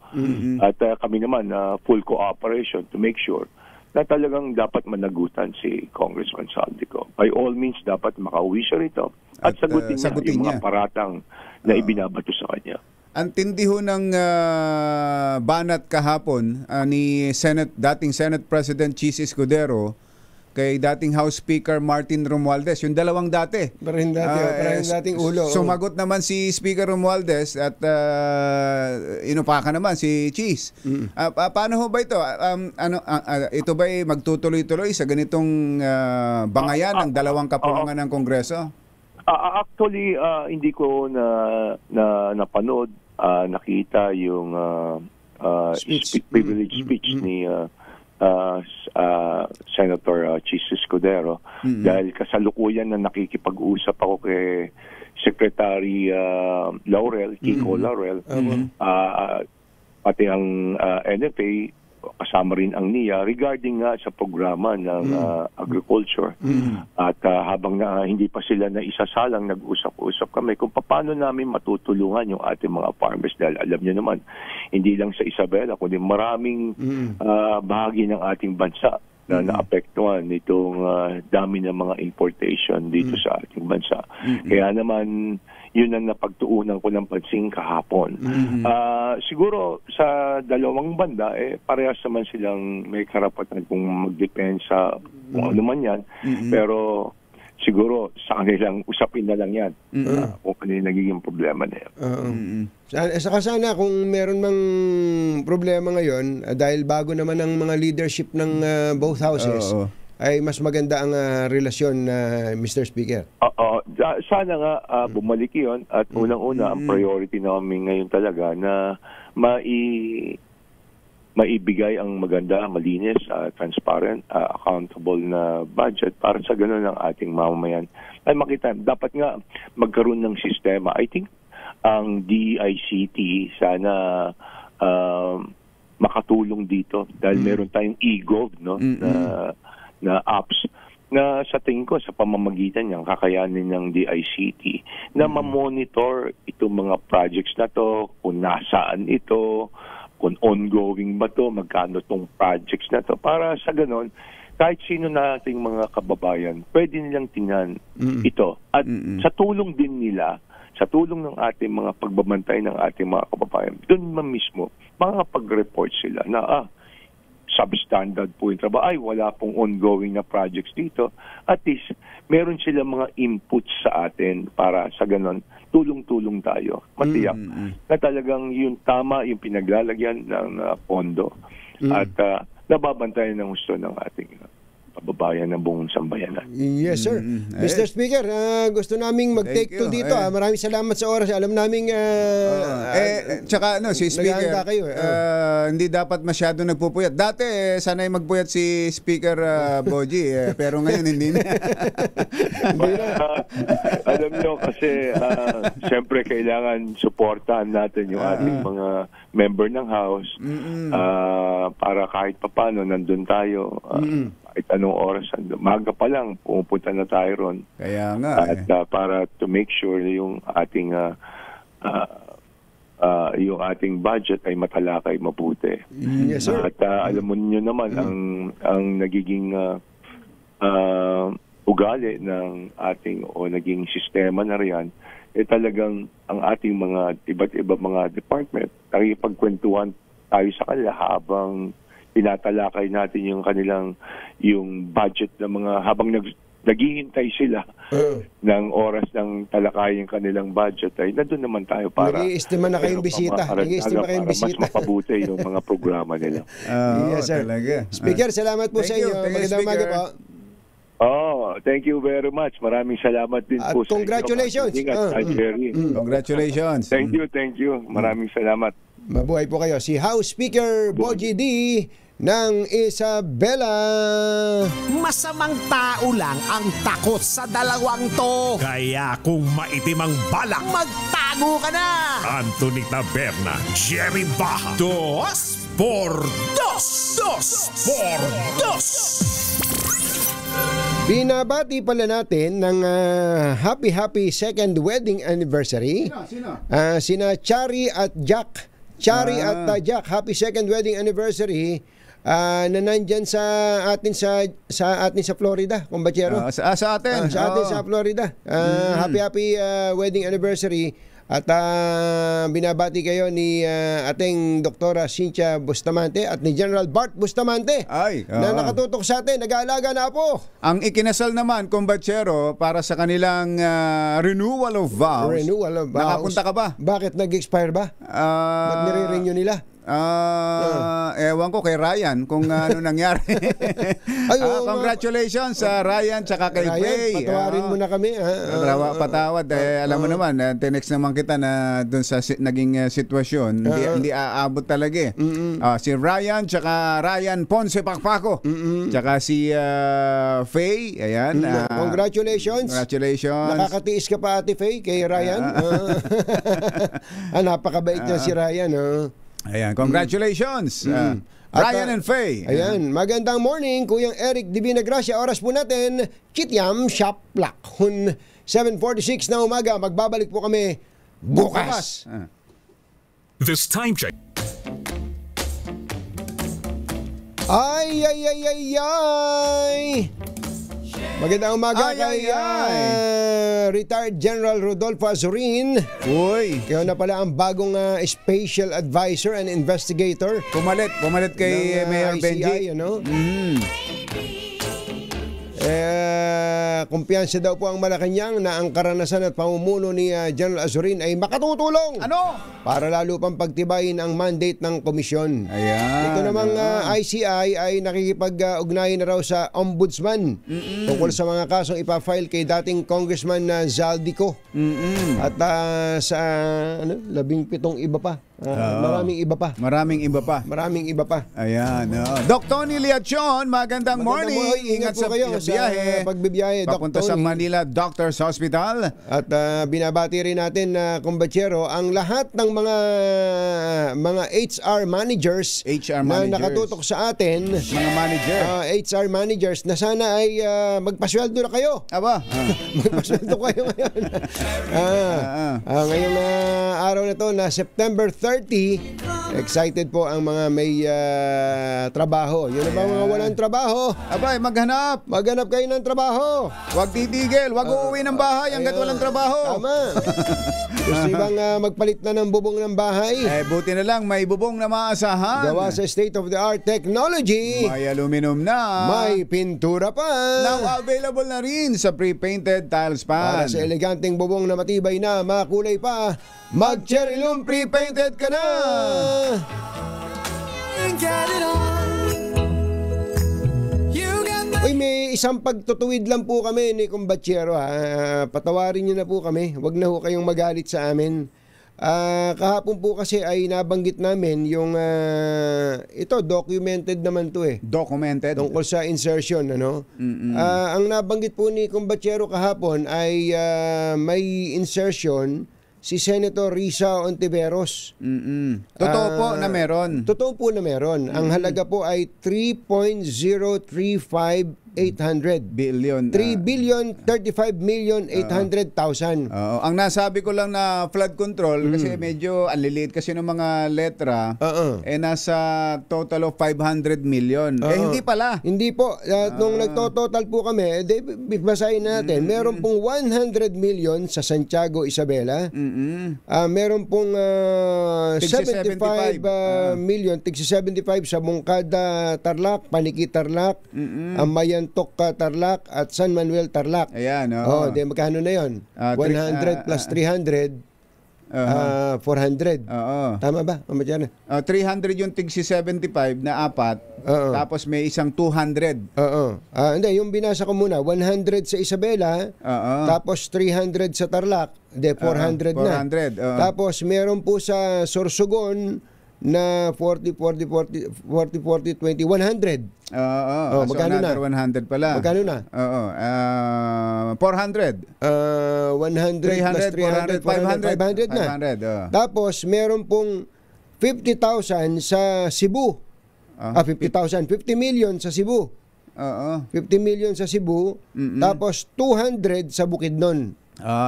At kami naman, full cooperation to make sure na talagang dapat managutan si Congressman Saldico. By all means, dapat makauwi siya rito at sagutin yung mga paratang na ibinabato sa kanya. Ang tindi ho ng banat kahapon ni dating Senate President Chis Escudero kay dating House Speaker Martin Romualdez, yung dalawang dati. Parang dating ulo. Sumagot naman si Speaker Romualdez at inupakan naman si Chis. Paano ho ba ito? Ito ba'y magtutuloy-tuloy sa ganitong bangayan ng dalawang kapulungan ng Kongreso? Actually, hindi ko napanood, nakita yung privilege speech ni Senator Chis Escudero dahil kasalukuyan na nakikipag-usap ako kay Secretary Laurel, Kiko Laurel, pati ang NFA, kasama rin ang NIA regarding nga sa programa ng agriculture. At habang hindi pa sila na isasalang, nag-usap-usap kami kung paano namin matutulungan yung ating mga farmers dahil alam nyo naman, hindi lang sa Isabela, kundi maraming bahagi ng ating bansa na naapektuhan nitong dami ng mga importation dito sa ating bansa. Kaya naman, yun ang napagtuunan ko ng pansin kahapon. Siguro sa dalawang banda, parehas naman silang may karapatan kung mag-depensa kung ano man yan. Pero siguro sa kanilang usapin na lang yan kung ano yung nagiging problema na yan. Saka sana kung meron mang problema ngayon, dahil bago naman ang mga leadership ng both houses, ay mas maganda ang relasyon, Mr. Speaker. Sana nga bumalik yun at unang-una ang priority namin ngayon talaga na maibigay ang maganda, malinis, transparent, accountable na budget para sa ganun ng ating mamamayan ay makita. Dapat nga magkaroon ng sistema. I think ang DICT sana makatulong dito dahil meron tayong eGov, no, na apps na sa tingin ko sa pamamagitan niyang kakayanin ng DICT na ma-monitor itong mga projects na to, kung nasaan ito, kung ongoing ba to, magkano tong projects na to, para sa ganon kahit sino nating mga kababayan pwede nilang tingnan ito at sa tulong din nila, sa tulong ng ating mga pagbabantay ng ating mga kababayan, doon mismo makakapag-report sila na substandard po yung trabaho, ay wala pong ongoing na projects dito. At least, meron sila mga inputs sa atin para sa ganon, tulong-tulong tayo. Matiyak na talagang yung tama, yung pinaglalagyan ng pondo at nababantayan ng gusto ng ating kababayan ng buong sambayanan. Yes, sir. Mr. Speaker, gusto naming mag-take to dito. Maraming salamat sa oras. Alam naming tsaka si Speaker, kayo, hindi dapat masyado nagpupuyat. Dati, sanay magpuyat si Speaker Boji, pero ngayon hindi na. Alam nyo kasi, siyempre kailangan suportahan natin yung ating mga member ng House para kahit papano nandun tayo. Kahit anong oras, maga pa lang, pumupunta na tayo ron. Kaya nga. At para to make sure na yung ating budget ay matalakay mabuti. Yes, sir. At alam mo niyo naman, ang nagiging ugali ng ating naging sistema na riyan, talagang ang ating mga iba't iba mga department, nakikipagkwentuhan tayo sa kanila habang tinatalakay natin yung kanilang yung budget ng mga habang naghihintay sila ng oras ng talakayin kanilang budget ay nandun naman tayo para nag-iistima na kayong bisita. Mas mapabuti yung mga programa nila. Yes, sir. Talaga. Speaker, salamat po sa inyo. Magandang umaga po. Thank you very much. Maraming salamat din po sa congratulations. inyo. Congratulations. Thank you. Maraming salamat. Mabuhay po kayo. Si House Speaker Boji D ng Isabela. Masamang tao lang ang takot sa dalawang to. Kaya kung maitim ang balak, magtago ka na. Anthony Taberna, Jerry Baja. 2x2. Binabati pala natin ng happy second wedding anniversary. Sino? Sina Chari at Jack. Chari at Jack, happy second wedding anniversary. Na nandyan sa atin sa Florida, kumbachero. Sa atin. Sa atin sa Florida. Happy wedding anniversary. At binabati kayo ni ating Doktora Cynthia Bustamante at ni General Bart Bustamante na nakatutok sa atin, nag-aalaga na po. Ang ikinasal naman, kumbachero, para sa kanilang renewal of vows. Renewal of vows. Nakapunta ka ba? Bakit nag-expire ba? Ba't nire-renew nila? Ewan ko kay Ryan kung ano nangyari. Congratulations sa Ryan tsaka kay Faye. Patawarin mo na kami. Patawad. Alam mo naman, tinext naman kita na dun sa naging sitwasyon. Hindi aabot talaga eh. Si Ryan tsaka Ryan Ponce Pakpako. Tsaka si Faye. Ayan. Congratulations. Nakakatiis ka pa, Ate Faye, kay Ryan. Napakabait niya si Ryan. Ayan, congratulations. Ryan and Faye. Ayan, magandang morning, Kuyang Eric Divina Gracia. Oras po natin, Chitiam Shaplak. 7:46 na umaga, magbabalik po kami bukas. This time check. Ay. Magandang umaga kay retired General Rodolfo Azurin. Kayo na pala ang bagong special advisor and investigator. Pumalit kay Mayor Benji. Kumpiyansa daw po ang Malacanang na ang karanasan at pamumuno ni General Azurin ay makatutulong. Para lalo pang pagtibayin ang mandate ng komisyon. Ito namang ICI ay nakikipag-ugnayan na raw sa ombudsman tungkol sa mga kasong ipafile kay dating Congressman Zaldico. At sa 17 iba pa. Maraming iba pa. Maraming iba pa. Ayan. Doc Tony Liachon, magandang morning. Ingat po kayo sa pagbibiyahe. Papunta sa Manila Doctors Hospital. At binabati rin natin na kumbatsero ang lahat ng mga HR managers na nakatutok sa atin. Mga manager. HR managers na sana ay magpasweldo na kayo. Aba. Magpasweldo kayo ngayon. Ngayong araw na to na September 30, excited po ang mga may trabaho. Yun na ba mga walang trabaho? Abay, maghanap kayo ng trabaho. Huwag titigil, huwag uuwi ng bahay hanggat walang trabaho. Tama. Gusto bang magpalit na ng bubong ng bahay? Buti na lang may bubong na maasahan. Gawa sa state-of-the-art technology. May aluminum na. May pintura pa. Now available na rin sa pre-painted tiles pan. Para sa eleganteng bubong na matibay na, makulay pa, mag-Cherylum pre-painted ka na. Uy, may isang pagtutuwid lang po kami ni Kumbatsero. Patawarin niyo na po kami. Huwag na ho kayong magalit sa amin. Kahapon po kasi ay nabanggit namin yung ito, documented naman to Documented? Tungkol sa insertion, ano? Ang nabanggit po ni Kumbatsero kahapon ay may insertion si Senator Risa Ontiveros. Totoo po na meron. Totoo po na meron. Ang halaga po ay 3.035800 billion. 3,035,800,000. Ang nasabi ko lang na flood control kasi medyo anliliit kasi ng mga letra nasa total of 500 million. Hindi pala. Hindi po. Nung nagtototal po kami, basahin natin. Meron pong 100 million sa Santiago, Isabela. Meron pong 75 million, tigsi 75 sa Mungkada, Tarlac, Paniki, Tarlac, Mayantok, Tarlac, at San Manuel, Tarlac. Ayan. Di magkano na yun? 100 plus 300, 400. Tama ba? 300 yung tigsi 75 na apat. Tapos may isang 200. Hindi, yung binasa ko muna, 100 sa Isabela, tapos 300 sa Tarlac, 400 na. 400. Tapos meron po sa Sorsogon na 40, 20, 100. Magkano na? 100 pala. Magkano na? 400. 100 plus 300, 500 na. 500. Tapos meron pong 50,000 sa Cebu. 50,000, 50 million sa Cebu. 50 million sa Cebu. Tapos 200 sa Bukidnon.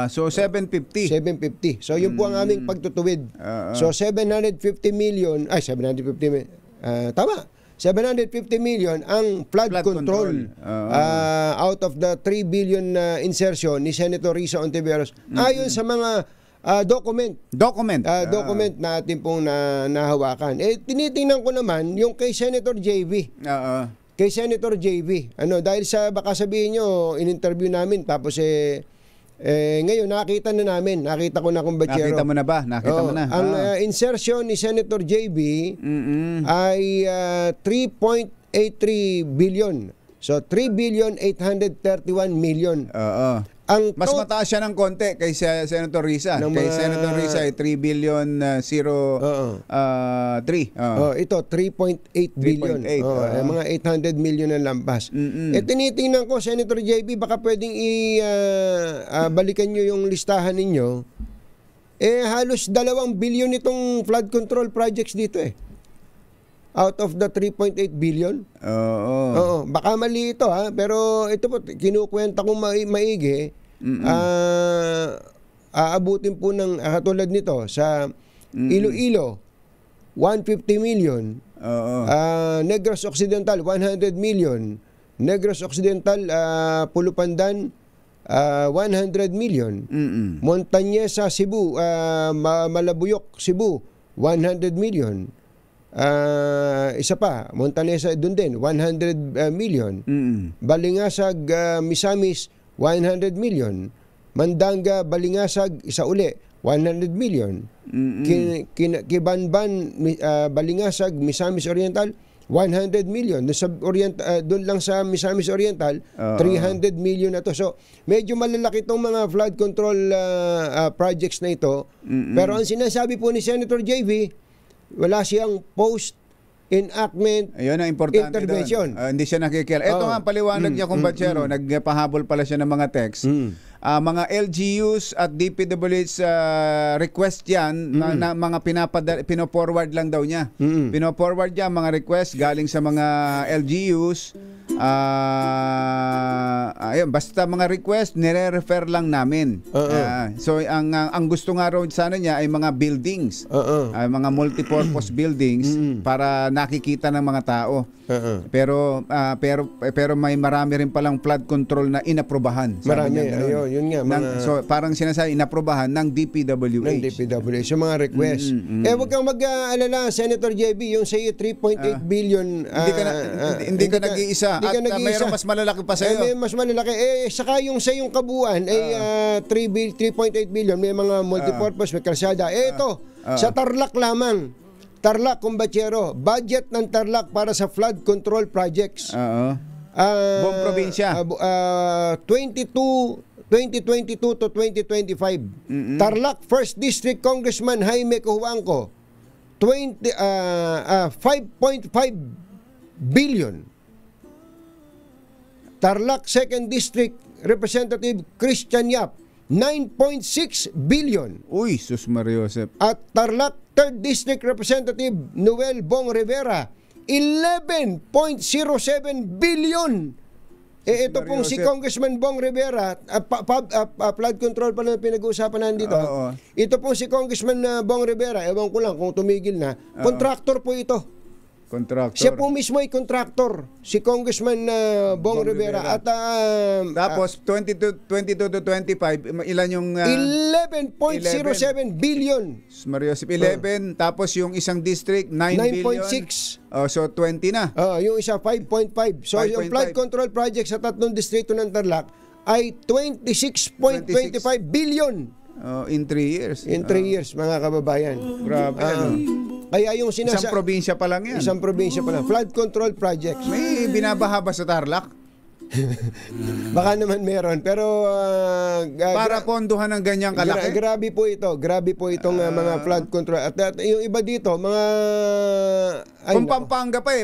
So 750. 750. So yun po ang aming pagtutuwid. So 750 million, 750 tama. 750 million ang flood control. Out of the 3 billion insertion ni Senator Risa Ontiveros. Ayon sa mga document na atin pong nahawakan. Tinitingnan ko naman yung kay Senator JV. Kay Senator JV. Dahil sa baka sabihin nyo, in-interview namin tapos ngayon nakita ko na Kumbatsero. Nakita mo na ba? Nakita mo na. Ang insertion ni Senator JB ay 3.83 billion. So 3,831 million. Mas mataas siya ng konti kay Senator Risa. Kay Senator Risa ay 3 billion 3. Ito 3.8 billion. Mga 800 million ang lampas. Tinitingnan ko, Senator JB, baka pwedeng balikan nyo yung listahan ninyo. Halos 2 billion itong flood control projects dito out of the 3.8 billion. Baka mali ito pero ito po kinukwenta kong maigi. Aabutin po ng katulad nito sa Iloilo 150 million. Negros Occidental 100 million. Negros Occidental Pulupandan 100 million. Montañesa Cebu, Malabuyok Cebu 100 million. Isa pa, Montanesa doon din 100 million. Balingasag Misamis 100 million. Mandanga Balingasag isa uli 100 million. Kibanban Balingasag Misamis Oriental 100 million. Doon lang sa Misamis Oriental 300 million na to. So medyo malalaki itong mga flood control projects na ito. Pero ang sinasabi po ni Senator JV, Wala siyang post-enactment Ayun ang importante intervention. doon. Hindi siya nakikialam. Ito nga ang paliwanag niya, Kumbachero. Nagpahabol pala siya ng mga text. Mga LGUs at DPWH request yan na mga pino-forward lang daw niya. Pino-forward niya mga request galing sa mga LGUs. Ayun, basta mga request, nire-refer lang namin. So ang gusto nga raw sana niya ay mga buildings. Mga multipurpose buildings para nakikita ng mga tao. Pero may marami rin palang flood control na inaprubahan. Marami, ayun, yun nga. So parang sinasabi, inaprubahan ng DPWH. Ng DPWH, yung mga request. Huwag kang mag-alala, Senator JB, yung sa iyo 3.8 billion. Hindi ka nag-iisa. At mayroong mas malalaki pa sa iyo. May mas malalaki. Saka yung sa iyong kabuuan, 3.8 billion, may mga multipurpose, may kalsada. Ito, sa Tarlac lamang. Tarlac, Kumbachero, budget ng Tarlac para sa flood control projects. Buong probinsya. 2022 to 2025. Tarlac 1st District Congressman Jaime Cojuangco, 5.5 billion. Tarlac 2nd District Representative Christian Yap, 9.6 billion. Uy, sus Mario Josep. At Tarlac 3rd District Representative Noel Bong Rivera, 11.07 billion. Ito pong si Congressman Bong Rivera, flood control pa na pinag-uusapan natin dito. Ito pong si Congressman Bong Rivera, ewan ko lang kung tumigil na, contractor po ito. Contractor. Siya po mismo ay contractor, si Congressman Bong Rivera. At tapos 22 to 25, ilan yung 11.07 billion. Mario Josep, 11, tapos yung isang district 9 billion. 9.6. So 20 na. Yung isa 5.5. So 5. Yung flood control project sa tatlong distrito ng Tarlac ay 26.25 billion. In 3 years. In 3 years, mga kababayan. Grabe. Kaya yung isang probinsya pa lang yan. Isang probinsya pa lang. Flood control projects. May binabaha ba sa Tarlac? Baka naman meron. Pero para ponduhan ng ganyang kalaki? Grabe po ito. Grabe po itong mga flood control. At yung iba dito, mga... Kung Pampanga pa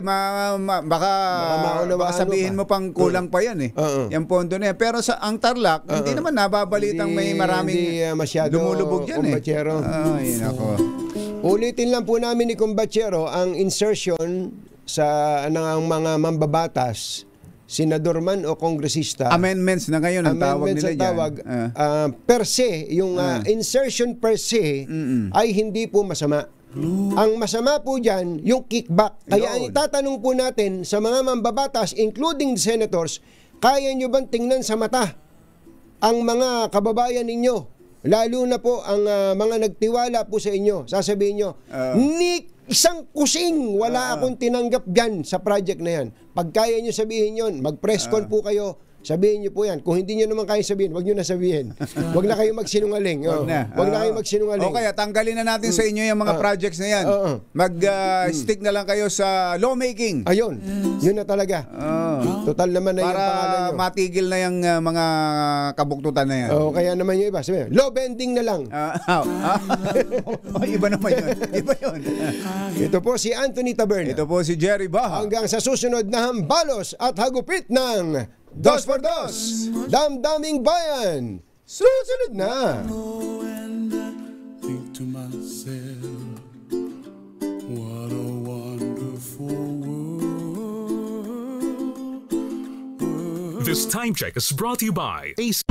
baka sabihin mo pang kulang pa yan yung pondo na yan. Pero sa ang Tarlac, hindi naman nababalitang may maraming lumulubog yan Ay, nako. Ulitin lang po namin ni Kumbachero ang insertion sa ng mga mambabatas, senador man o kongresista. Amendments na ngayon ang tawag nila dyan. Per se, yung insertion per se ay hindi po masama. Ang masama po dyan, yung kickback. Kaya ang itatanong po natin sa mga mambabatas, including the senators, kaya nyo bang tingnan sa mata ang mga kababayan ninyo? Lalo na po ang mga nagtiwala po sa inyo. Sasabihin nyo, ni isang kusing wala akong tinanggap dyan sa project na yan. Pag kaya nyo sabihin yon, mag-press con po kayo. Sabihin nyo po yan. Kung hindi nyo naman kaya sabihin, wag nyo na sabihin. Wag na kayo magsinungaling. Wag na kayo magsinungaling. O kaya tanggalin na natin sa inyo yung mga projects na yan. Mag-stick na lang kayo sa lawmaking. Ayun. Yun na talaga. Total naman na yung pangalan nyo. Para matigil na yung mga kabuktutan na yan. Kaya naman yung iba. Sabihin, law bending na lang. Iba naman yun. Iba yun. Ito po si Anthony Taberna. Ito po si Jerry Baha. Hanggang sa susunod na hambalos at hagupit ng Dos por Dos, Damdaming Bayan. Susunod na. Think to myself, what a wonderful world. This time check is brought to you by AC.